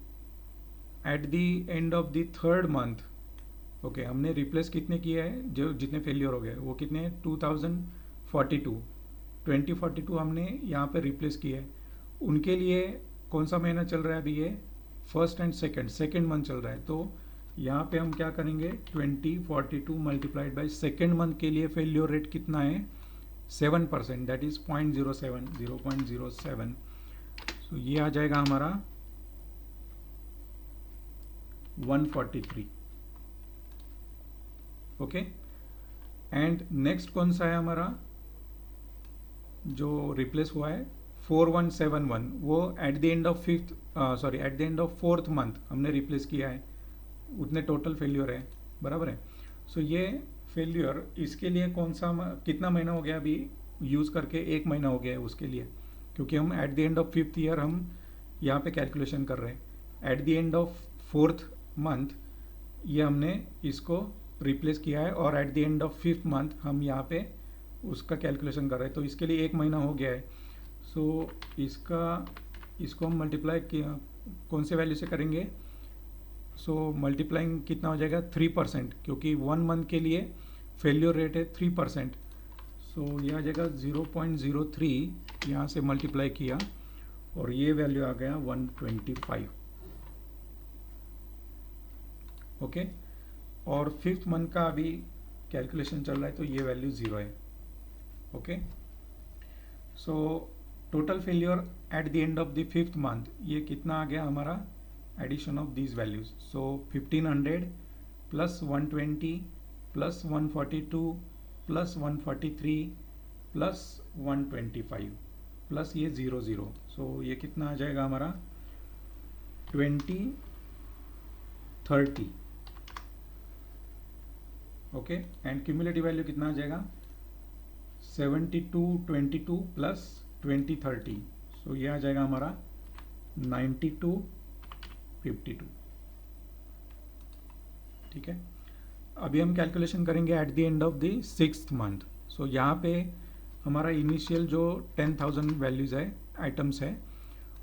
at the end of the third month, okay, हमने रिप्लेस कितने किए हैं, जो जितने फेल्योर हो गए वो कितने हैं, 2042 हमने यहाँ पे रिप्लेस किए हैं। उनके लिए कौन सा महीना चल रहा है अभी, ये फर्स्ट एंड सेकेंड मंथ चल रहा है, तो यहाँ पे हम क्या करेंगे 2042 मल्टीप्लाइड बाई सेकेंड मंथ के लिए फेल्योर रेट कितना है 7%, दैट इज 0.07. सो ये आ जाएगा हमारा 143. ओके, एंड नेक्स्ट कौन सा है हमारा जो रिप्लेस हुआ है 4171, वो eight the end of eight the end of fourth month हमने रिप्लेस किया है, उतने टोटल फेल्योर है, बराबर है. सो ये फेल्योर इसके लिए कौन सा कितना महीना हो गया अभी यूज़ करके, 1 महीना हो गया है उसके लिए, क्योंकि हम eight the end of fifth year हम यहाँ पे कैलकुलेशन कर रहे हैं. At the end of fourth month ये हमने इसको रिप्लेस किया है, और eight the end of fifth month हम यहाँ पे उसका कैलकुलेशन कर रहे हैं, तो इसके लिए 1 महीना हो गया है. सो इसको हम मल्टीप्लाई कौन से वैल्यू से करेंगे, सो मल्टीप्लाइंग कितना हो जाएगा 3%, क्योंकि 1 मंथ के लिए फेल्योर रेट है 3%. सो ये आ जाएगा 0.03, यहाँ से मल्टीप्लाई किया और ये वैल्यू आ गया 125. ओके, और फिफ्थ मंथ का अभी कैलकुलेशन चल रहा है, तो ये वैल्यू 0 है. Okay, so total failure at the end of the fifth month ये कितना आ गया हमारा, addition of these values. So 1500 plus 120 plus 142 plus 143 plus 125 plus ये 00. सो ये कितना आ जाएगा हमारा 2030. ओके, एंड क्यूमुलेटिव वैल्यू कितना आ जाएगा 7222 प्लस 2030. सो ये आ जाएगा हमारा 9252. ठीक है, अभी हम कैलकुलेशन करेंगे at the end of the sixth month. So यहाँ पे हमारा इनिशियल जो 10,000 वैल्यूज है, आइटम्स है,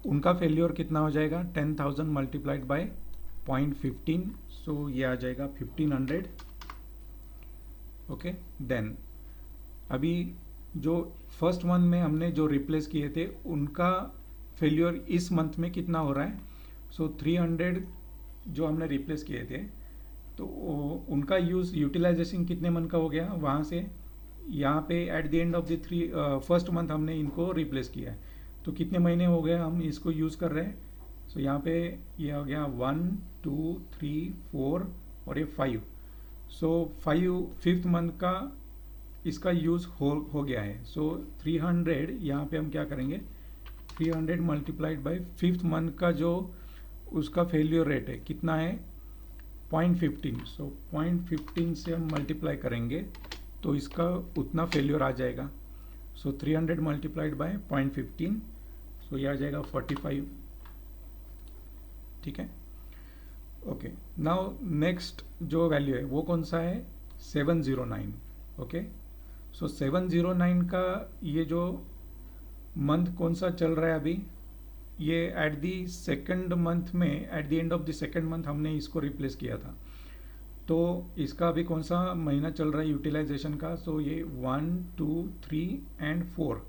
उनका फेल्योर कितना हो जाएगा 10,000 मल्टीप्लाइड बाय 0.15. सो ये आ जाएगा 1500. ओके, देन अभी जो फर्स्ट मंथ में हमने जो रिप्लेस किए थे उनका फेल्योर इस मंथ में कितना हो रहा है. सो 300 जो हमने रिप्लेस किए थे, तो उनका यूटिलाइजेशन कितने मंथ का हो गया, वहाँ से यहाँ पे eight the end of the first month हमने इनको रिप्लेस किया है, तो कितने महीने हो गए हम इसको यूज़ कर रहे हैं. सो यहाँ पे ये हो गया 1 2 3 4 और ये 5. सो 5th मंथ का इसका यूज़ हो गया है. सो 300 यहाँ पे हम क्या करेंगे 300 मल्टीप्लाइड बाय फिफ्थ मंथ का जो उसका फेल्योर रेट है कितना है 0.15. सो 0.15 से हम मल्टीप्लाई करेंगे तो इसका उतना फेल्योर आ जाएगा. सो 300 मल्टीप्लाइड बाय 0.15, सो ये आ जाएगा 45. ठीक है, ओके. नाउ नेक्स्ट जो वैल्यू है वो कौन सा है 709. ओके, सो 709 का ये जो मंथ कौन सा चल रहा है अभी, ये एट दी सेकेंड मंथ में, at the end of the second month हमने इसको रिप्लेस किया था, तो इसका अभी कौन सा महीना चल रहा है यूटिलाइजेशन का. सो ये 1 2 3 एंड 4.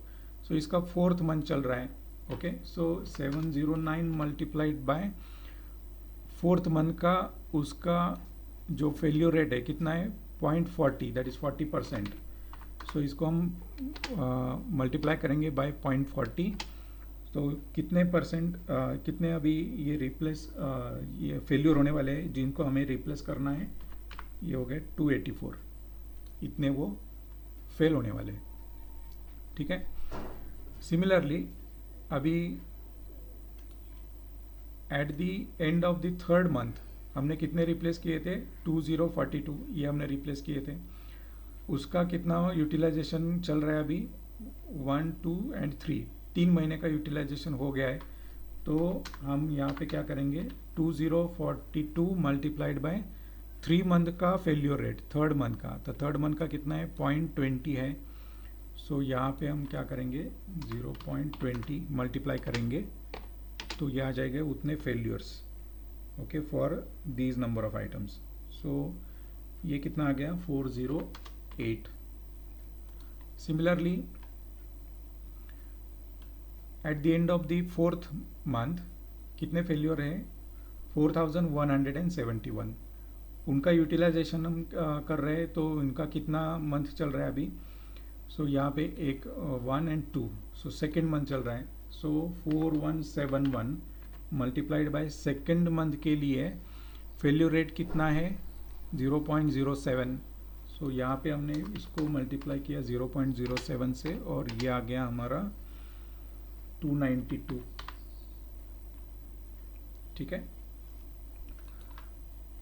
सो इसका फोर्थ मंथ चल रहा है. Okay, so 709 multiplied by fourth month का उसका जो फेल्योर रेट है कितना है 0.40, दैट इज 40%. सो इसको हम मल्टीप्लाई करेंगे बाय 0.40. तो कितने परसेंट कितने अभी ये रिप्लेस ये फेल्योर होने वाले हैं जिनको हमें रिप्लेस करना है, ये हो गए 284. इतने वो फेल होने वाले. ठीक है, सिमिलरली अभी at the end of the third month हमने कितने रिप्लेस किए थे 2042, ये हमने रिप्लेस किए थे. उसका कितना यूटिलाइजेशन चल रहा है अभी 1 2 एंड 3, 3 महीने का यूटिलाइजेशन हो गया है. तो हम यहाँ पे क्या करेंगे 2042 मल्टीप्लाइड बाय 3 मंथ का फेल्योर रेट थर्ड मंथ का, तो थर्ड मंथ का कितना है 0.20 है. सो यहाँ पे हम क्या करेंगे 0.20 मल्टीप्लाई करेंगे तो ये आ जाएगा उतने failures. Okay, for these number of items. So ये कितना आ गया 408. Similarly at the end of the fourth month कितने फेल्योर है 4171। उनका यूटिलाइजेशन हम कर रहे हैं, तो इनका कितना मंथ चल रहा है अभी। सो यहाँ पे एक 1 एंड 2, सो सेकेंड मंथ चल रहा है। सो 4171 मल्टीप्लाइड बाय सेकेंड मंथ के लिए फेल्यूर रेट कितना है 0.07। सो यहाँ पे हमने इसको मल्टीप्लाई किया 0.07 से और ये आ गया हमारा 292। ठीक है,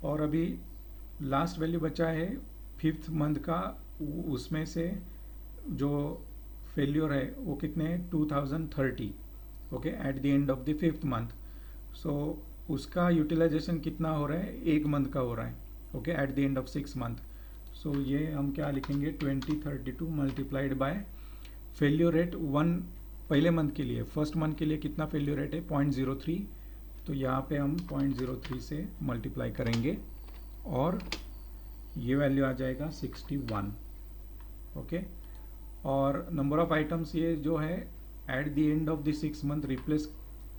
और अभी लास्ट वैल्यू बचा है फिफ्थ मंथ का, उसमें से जो फेल्योर है वो कितने हैं 2030। Okay, at the end of the fifth month. So उसका यूटिलाइजेशन कितना हो रहा है, एक मंथ का हो रहा है। Okay, at the end of 6 month. So ये हम क्या लिखेंगे 2032 मल्टीप्लाइड बाय फेल्योर रेट 1 पहले मंथ के लिए, फर्स्ट मंथ के लिए कितना फेल्योर रेट है 0.03। तो यहाँ पे हम 0.03 से मल्टीप्लाई करेंगे और ये वैल्यू आ जाएगा 61। ओके, और नंबर ऑफ आइटम्स ये जो है at the end of the 6 month replace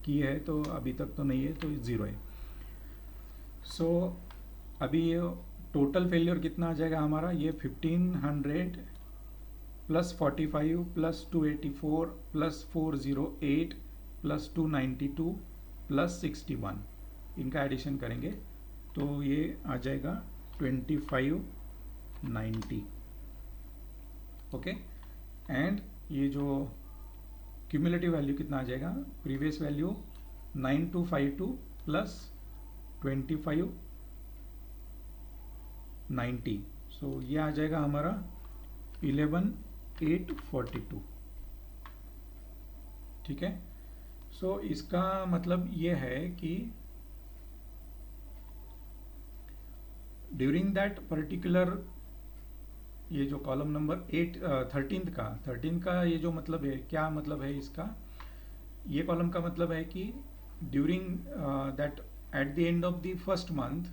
किए है, तो अभी तक तो नहीं है, तो 0 है। सो अभी ये टोटल फेल्योर कितना आ जाएगा हमारा, ये 1500 plus 45 plus 284 plus 408 plus 292 plus 61, इनका एडिशन करेंगे तो ये आ जाएगा 2590। ओके, एंड ये जो क्यूमुलेटिव वैल्यू कितना आ जाएगा, प्रीवियस वैल्यू 9252 प्लस 2590। सो ये आ जाएगा हमारा 11842। ठीक है, सो इसका मतलब ये है कि ड्यूरिंग दैट पर्टिकुलर, ये जो कॉलम नंबर 13 का ये जो मतलब है, क्या मतलब है इसका, ये कॉलम का मतलब है कि during that at the end of the first month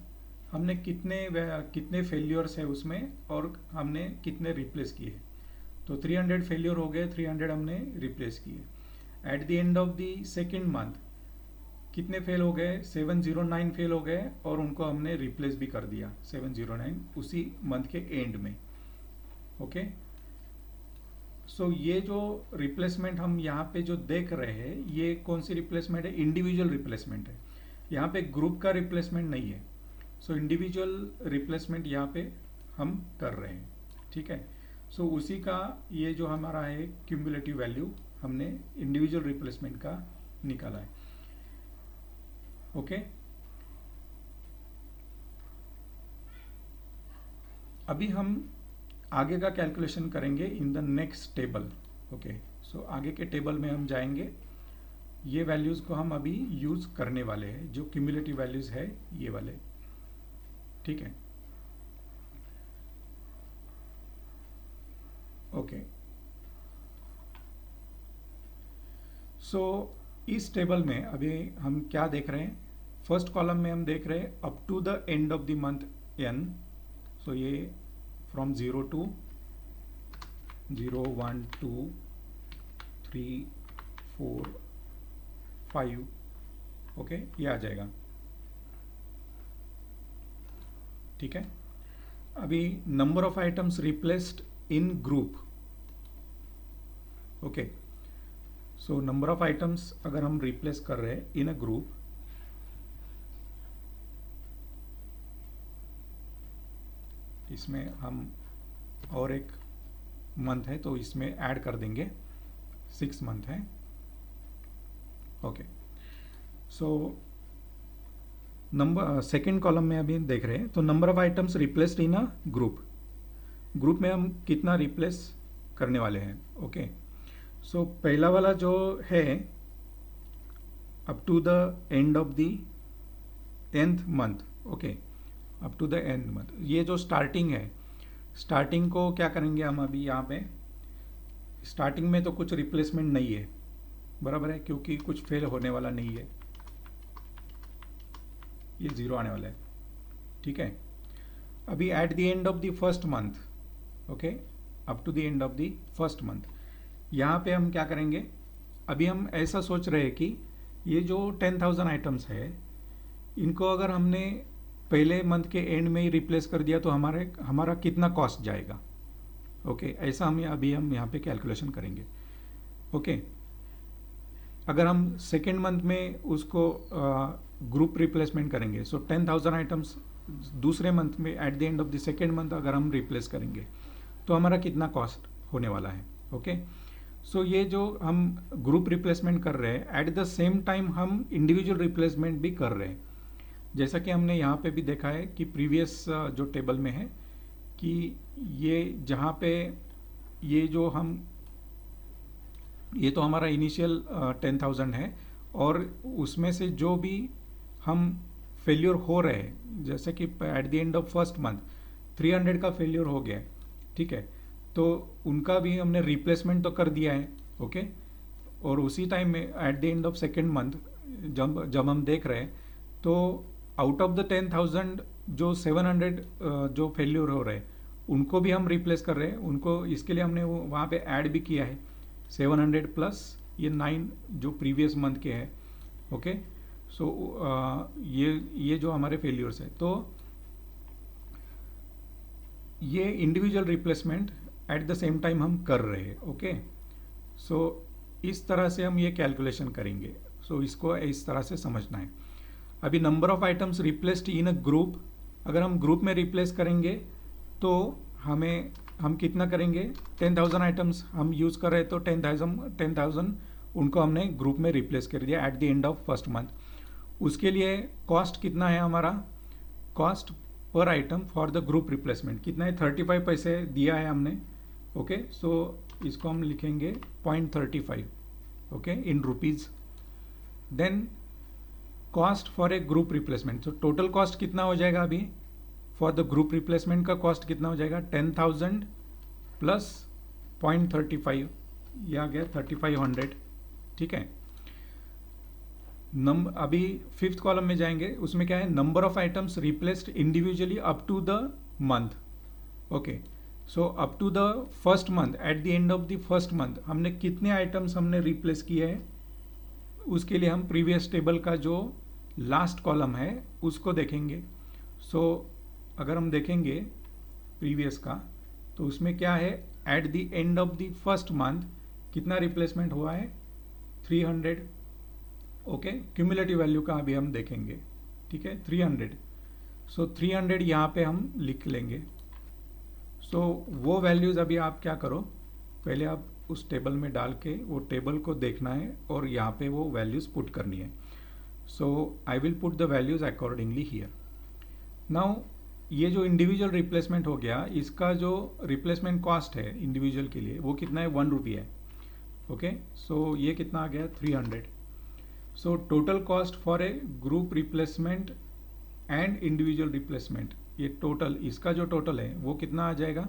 हमने कितने फेल्योर्स है उसमें और हमने कितने रिप्लेस किए। तो 300 फेल्योर हो गए, 300 हमने रिप्लेस किए। Eight the end of the second month कितने फेल हो गए, 709 फेल हो गए और उनको हमने रिप्लेस भी कर दिया 709 उसी मंथ के एंड में। ओके, सो ये जो रिप्लेसमेंट हम यहाँ पे जो देख रहे हैं, ये कौन सी रिप्लेसमेंट है, इंडिविजुअल रिप्लेसमेंट है। यहाँ पे ग्रुप का रिप्लेसमेंट नहीं है। सो इंडिविजुअल रिप्लेसमेंट यहाँ पे हम कर रहे हैं। ठीक है, सो उसी का ये जो हमारा है क्यूमुलेटिव वैल्यू हमने इंडिविजुअल रिप्लेसमेंट का निकाला है। ओके, अभी हम आगे का कैलकुलेशन करेंगे in the next table. Okay, so आगे के टेबल में हम जाएंगे, ये वैल्यूज को हम अभी यूज करने वाले हैं, जो क्यूमुलेटिव वैल्यूज है ये वाले। ठीक है, ओके, सो इस टेबल में अभी हम क्या देख रहे हैं, फर्स्ट कॉलम में हम देख रहे हैं up to the end of the month n। So ये फ्रॉम 0 to 0 1 2 3 4 5। ओके, ये आ जाएगा। ठीक है, अभी number of items replaced in group. Okay, so number of items अगर हम रिप्लेस कर रहे हैं इन अ ग्रुप, इसमें हम और एक मंथ है तो इसमें ऐड कर देंगे, 6 मंथ है। Okay, so number second column में अभी देख रहे हैं, तो number of items replaced in a group, group में हम कितना रिप्लेस करने वाले हैं। ओके, सो पहला वाला जो है up to the end of the 10th month. Okay, up to the end month, ये जो स्टार्टिंग है, स्टार्टिंग को क्या करेंगे हम अभी यहाँ पे, स्टार्टिंग में तो कुछ रिप्लेसमेंट नहीं है, बराबर है, क्योंकि कुछ फेल होने वाला नहीं है, ये 0 आने वाला है। ठीक है, अभी at the end of the first month, okay, up to the end of the first month, यहाँ पे हम क्या करेंगे, अभी हम ऐसा सोच रहे हैं कि ये जो 10,000 आइटम्स है, इनको अगर हमने पहले मंथ के एंड में ही रिप्लेस कर दिया तो हमारा कितना कॉस्ट जाएगा। ओके, ऐसा हम यहाँ पे कैलकुलेशन करेंगे। ओके, अगर हम सेकेंड मंथ में उसको ग्रुप रिप्लेसमेंट करेंगे, सो 10,000 आइटम्स दूसरे मंथ में at the end of the second month अगर हम रिप्लेस करेंगे तो हमारा कितना कॉस्ट होने वाला है। ओके, सो ये जो हम ग्रुप रिप्लेसमेंट कर रहे हैं, एट द सेम टाइम हम इंडिविजुअल रिप्लेसमेंट भी कर रहे हैं। जैसा कि हमने यहाँ पे भी देखा है कि प्रीवियस जो टेबल में है कि ये जहाँ पे ये जो हम ये तो हमारा इनिशियल 10,000 है और उसमें से जो भी हम फेल्योर हो रहे हैं, जैसे कि eight the end of first month 300 का फेल्योर हो गया है, ठीक है, तो उनका भी हमने रिप्लेसमेंट तो कर दिया है। ओके, और उसी टाइम में at the end of second month जब हम देख रहे हैं तो आउट ऑफ द 10,000 जो 700 जो फेल्योर हो रहे हैं उनको भी हम रिप्लेस कर रहे हैं। उनको इसके लिए हमने वहाँ पे ऐड भी किया है 700 प्लस ये 9 जो प्रीवियस मंथ के हैं। ओके, सो ये जो हमारे फेल्योर्स है, तो ये individual replacement at the same time हम कर रहे हैं। ओके, सो इस तरह से हम ये कैलकुलेशन करेंगे। सो इसको इस तरह से समझना है। अभी number of items replaced in a group, अगर हम ग्रुप में रिप्लेस करेंगे तो हम कितना करेंगे, 10,000 आइटम्स हम यूज़ कर रहे हैं तो 10,000 उनको हमने ग्रुप में रिप्लेस कर दिया eight the end of first month. उसके लिए कॉस्ट कितना है, हमारा cost per item for the group replacement कितना है, 35 पैसे दिया है हमने। ओके, सो इसको हम लिखेंगे 0.35, okay, in rupees. Then cost for a group replacement, तो टोटल कॉस्ट कितना हो जाएगा अभी फॉर द ग्रुप रिप्लेसमेंट का कॉस्ट कितना हो जाएगा, 10,000 प्लस 0.35, ये आ गया 3,500। ठीक है, अभी फिफ्थ कॉलम में जाएंगे, उसमें क्या है, number of items replaced individually up to the month. Okay, so up to the first month, at the end of the first month हमने कितने आइटम्स हमने रिप्लेस किए हैं, उसके लिए हम प्रीवियस टेबल का जो लास्ट कॉलम है उसको देखेंगे। सो अगर हम देखेंगे प्रीवियस का तो उसमें क्या है, at the end of the first month कितना रिप्लेसमेंट हुआ है, 300। ओके, क्यूमुलेटिव वैल्यू का अभी हम देखेंगे। ठीक है, 300। सो 300 यहाँ पे हम लिख लेंगे। सो वो वैल्यूज़ अभी आप क्या करो, पहले आप उस टेबल में डाल के वो टेबल को देखना है और यहाँ पे वो वैल्यूज़ पुट करनी है। So I will put the values accordingly here. Now ये जो इंडिविजुअल रिप्लेसमेंट हो गया, इसका जो रिप्लेसमेंट कॉस्ट है इंडिविजुअल के लिए वो कितना है, 1 रुपी है। ओके, सो ये कितना आ गया, 300। So total cost for a group replacement and individual replacement, ये टोटल, इसका जो टोटल है वो कितना आ जाएगा,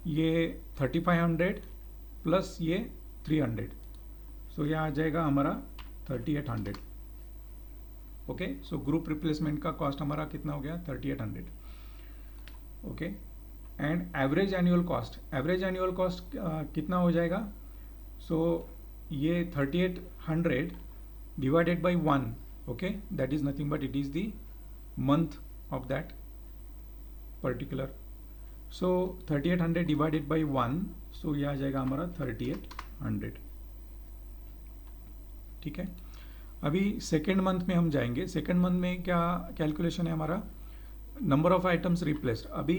ये 3,500 प्लस ये 300, सो ये आ जाएगा हमारा 3,800। ओके, सो ग्रुप रिप्लेसमेंट का कॉस्ट हमारा कितना हो गया, 3,800। Okay, and average annual cost, average annual cost कितना हो जाएगा, सो ये 3,800 divided by 1, okay, that is nothing but it is the month of that particular. So 3,800 divided by 1, so ये आ जाएगा हमारा 3,800। ठीक है, अभी सेकेंड मंथ में हम जाएंगे। सेकेंड मंथ में क्या कैलकुलेशन है हमारा, नंबर ऑफ आइटम्स रिप्लेस्ड। अभी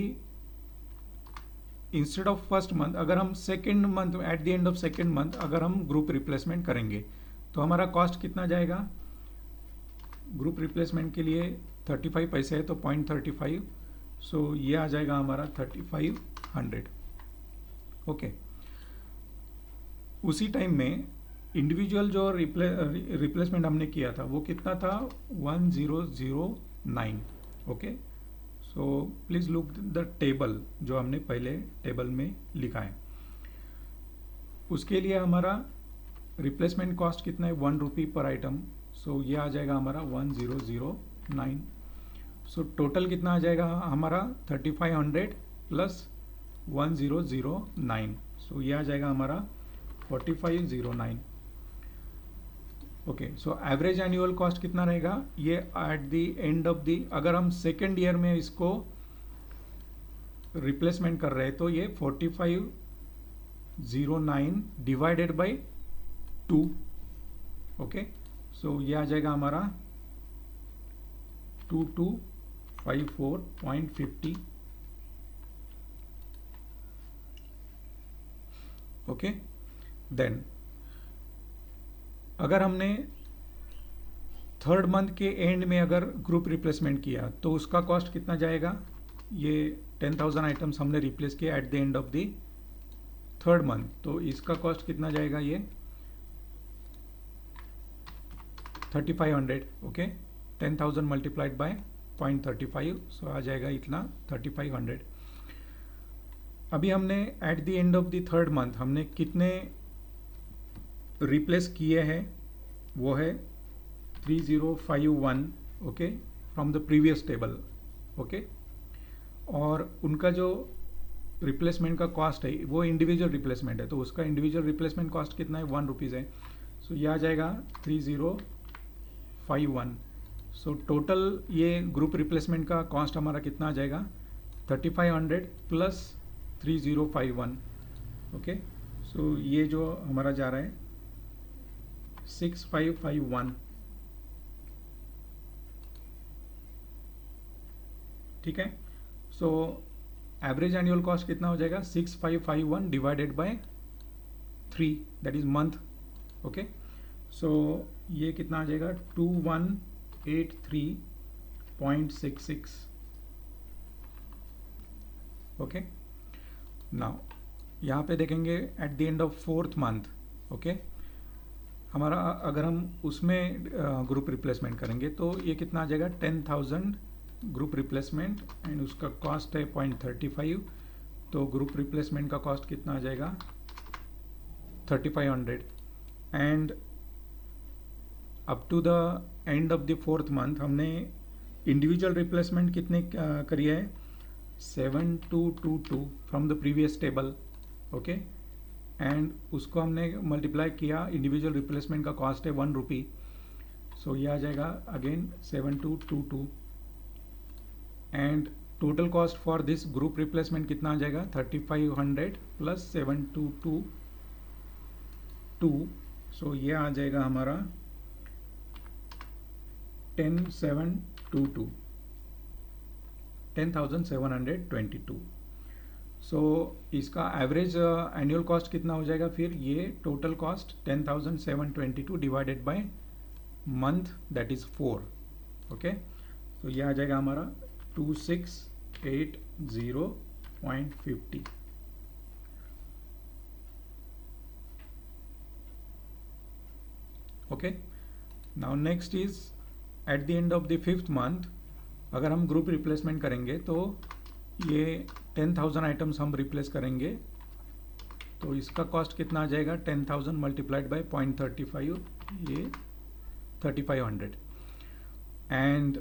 इंस्टेड ऑफ फर्स्ट मंथ अगर हम second month, at the end of second month अगर हम ग्रुप रिप्लेसमेंट करेंगे तो हमारा कॉस्ट कितना जाएगा, ग्रुप रिप्लेसमेंट के लिए 35 पैसे है तो 0.35, सो ये आ जाएगा हमारा 3,500। ओके, उसी टाइम में इंडिविजुअल जो रिप्लेसमेंट हमने किया था वो कितना था, 1009। Okay, so please look the table जो हमने पहले टेबल में लिखा है, उसके लिए हमारा रिप्लेसमेंट कॉस्ट कितना है, 1 रुपी पर आइटम। सो ये आ जाएगा हमारा 1009। सो टोटल कितना आ जाएगा हमारा, 3,500 प्लस 1009, सो ये आ जाएगा हमारा 4,509। Okay, so average annual cost कितना रहेगा ये at the end of the, अगर हम सेकेंड ईयर में इसको रिप्लेसमेंट कर रहे हैं तो ये 4509 डिवाइडेड बाई 2. ओके, सो ये आ जाएगा हमारा 2254.50. ओके, देन अगर हमने थर्ड मंथ के एंड में अगर ग्रुप रिप्लेसमेंट किया तो उसका कॉस्ट कितना जाएगा, ये 10,000 आइटम्स हमने रिप्लेस किया eight the end of the third month, तो इसका कॉस्ट कितना जाएगा ये 3500. ओके, 10,000 मल्टीप्लाइड बाय 0.35, सो आ जाएगा इतना 3500. अभी हमने eight the end of the third month हमने कितने रिप्लेस किए हैं, वो है 3051. Okay, from the previous table. Okay, और उनका जो रिप्लेसमेंट का कॉस्ट है वो इंडिविजुअल रिप्लेसमेंट है, तो उसका इंडिविजुअल रिप्लेसमेंट कॉस्ट कितना है, 1 रुपीज़ है. सो ये आ जाएगा 3051. सो टोटल ये ग्रुप रिप्लेसमेंट का कॉस्ट हमारा कितना आ जाएगा 3500 प्लस 3051. ओके, सो ये जो हमारा जा रहा है 6551. ठीक है, सो एवरेज एनुअल कॉस्ट कितना हो जाएगा 6551 divided by 3, that is month. Okay, so ये कितना आ जाएगा 2183.66. ओके, नाउ यहाँ पे देखेंगे eight the end of fourth month. Okay, हमारा अगर हम उसमें ग्रुप रिप्लेसमेंट करेंगे तो ये कितना आ जाएगा 10,000 ग्रुप रिप्लेसमेंट एंड उसका कॉस्ट है 0.35, तो ग्रुप रिप्लेसमेंट का कॉस्ट कितना आ जाएगा 3500. And up to the end of the fourth month हमने इंडिविजुअल रिप्लेसमेंट कितने करी है 7222 from the previous table. Okay, and उसको हमने मल्टीप्लाई किया, इंडिविजुअल रिप्लेसमेंट का कॉस्ट है 1 रुपी, सो ये आ जाएगा again 7222. And total cost for this group replacement कितना आ जाएगा 3500 प्लस 7222, सो ये आ जाएगा हमारा 10,722. सो इसका एवरेज एनुअल कॉस्ट कितना हो जाएगा फिर, ये total cost 10,722 divided by month, that is 4. Okay, तो ये आ जाएगा हमारा 2680.50. Okay, now next is eight the end of the fifth month अगर हम ग्रुप रिप्लेसमेंट करेंगे तो ये 10,000 आइटम्स हम रिप्लेस करेंगे, तो इसका कॉस्ट कितना आ जाएगा 10,000 मल्टीप्लाइड बाय 0.35, ये 3500. एंड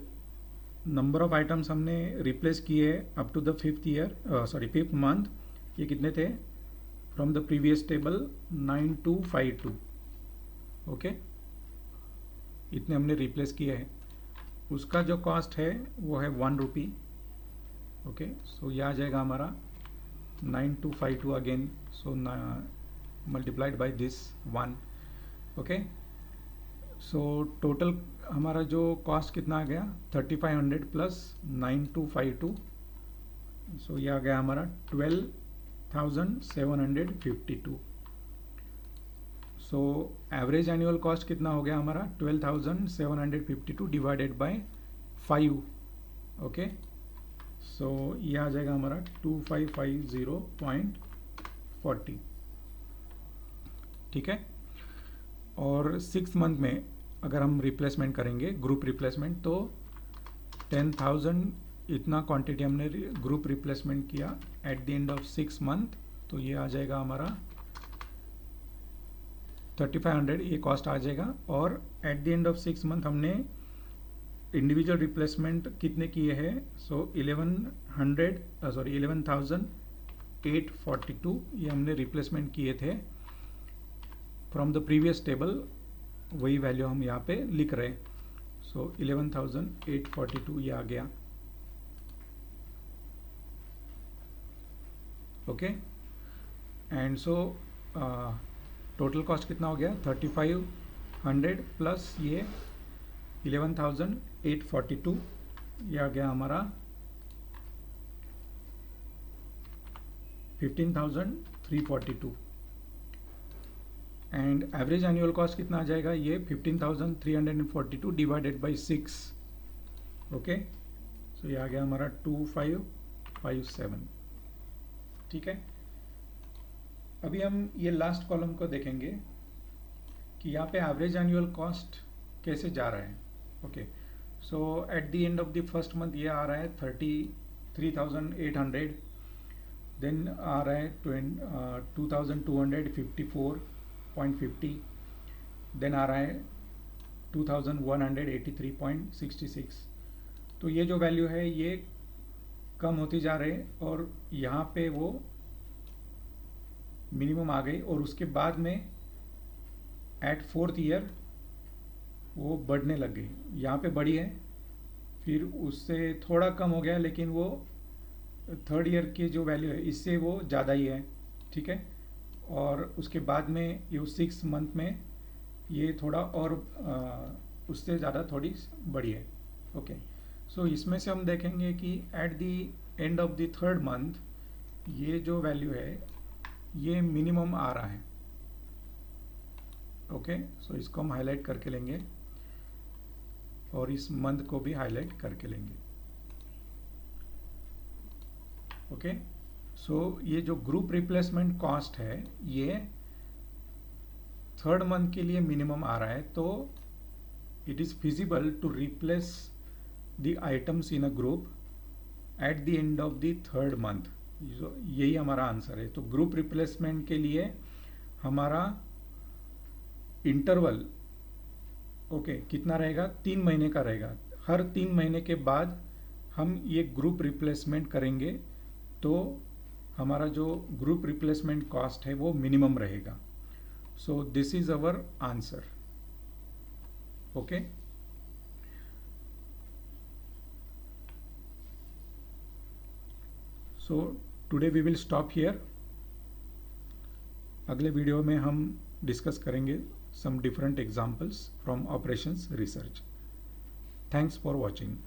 नंबर ऑफ आइटम्स हमने रिप्लेस किए up to the fifth month, ये कितने थे from the previous table 9252. Okay, इतने हमने रिप्लेस किए हैं, उसका जो कॉस्ट है वो है 1 रुपी. ओके, सो ये आ जाएगा हमारा 9252 again, so multiplied by this 1. Okay, so total हमारा जो कॉस्ट कितना आ गया 3500 प्लस 9252, सो ये आ गया हमारा 12,752. सो एवरेज एनुअल कॉस्ट कितना हो गया हमारा 12,752 डिवाइडेड बाय 5. ओके, सो ये आ जाएगा हमारा 2550.40. ठीक है, और 6 मंथ में अगर हम रिप्लेसमेंट करेंगे ग्रुप रिप्लेसमेंट तो 10,000 इतना क्वांटिटी हमने ग्रुप रिप्लेसमेंट किया eight the end of 6 month, तो ये आ जाएगा हमारा 3500, ये कॉस्ट आ जाएगा. और eight the end of 6 month हमने इंडिविजुअल रिप्लेसमेंट कितने किए हैं, सो 11,842 ये हमने रिप्लेसमेंट किए थे फ्रॉम द प्रीवियस टेबल वही वैल्यू हम यहाँ पे लिख रहे हैं. सो 11,842 ये आ गया. Okay. And so total cost कितना हो गया? 3,500 प्लस ये 11,842 ये आ गया हमारा 15,342. एंड एवरेज एनुअल कॉस्ट कितना आ जाएगा? ये 15,342 डिवाइडेड बाई 6. ओके. सो ये आ गया हमारा 2557. ठीक है. अभी हम ये लास्ट कॉलम को देखेंगे कि यहाँ पे एवरेज एनुअल कॉस्ट कैसे जा रहा है. Okay. So at the end of the first month ये आ रहा है 33,800. देन आ रहा है 2,254.50. देन आ रहा है 2,183.66. तो ये जो वैल्यू है ये कम होती जा रही है और यहाँ पे वो मिनिमम आ गई और उसके बाद में एट 4th ईयर वो बढ़ने लग गई. यहाँ पे बढ़ी है, फिर उससे थोड़ा कम हो गया, लेकिन वो 3rd ईयर की जो वैल्यू है इससे वो ज़्यादा ही है. ठीक है. और उसके बाद में ये 6 मंथ में ये थोड़ा और उससे ज़्यादा थोड़ी बढ़ी है. ओके. सो इसमें से हम देखेंगे कि eight the end of the 3rd month ये जो वैल्यू है ये मिनिमम आ रहा है. ओके. सो इसको हम हाईलाइट करके लेंगे और इस मंथ को भी हाईलाइट करके लेंगे. ओके. सो ये जो ग्रुप रिप्लेसमेंट कॉस्ट है ये 3rd मंथ के लिए मिनिमम आ रहा है. तो it is feasible to replace the items in a group at the end of the 3rd month. यही हमारा आंसर है. तो ग्रुप रिप्लेसमेंट के लिए हमारा इंटरवल ओके कितना रहेगा? 3 महीने का रहेगा. हर 3 महीने के बाद हम ये ग्रुप रिप्लेसमेंट करेंगे तो हमारा जो ग्रुप रिप्लेसमेंट कॉस्ट है वो मिनिमम रहेगा. So this is our answer. Okay. So today we will stop here. अगले वीडियो में हम डिस्कस करेंगे some different examples from operations research. Thanks for watching.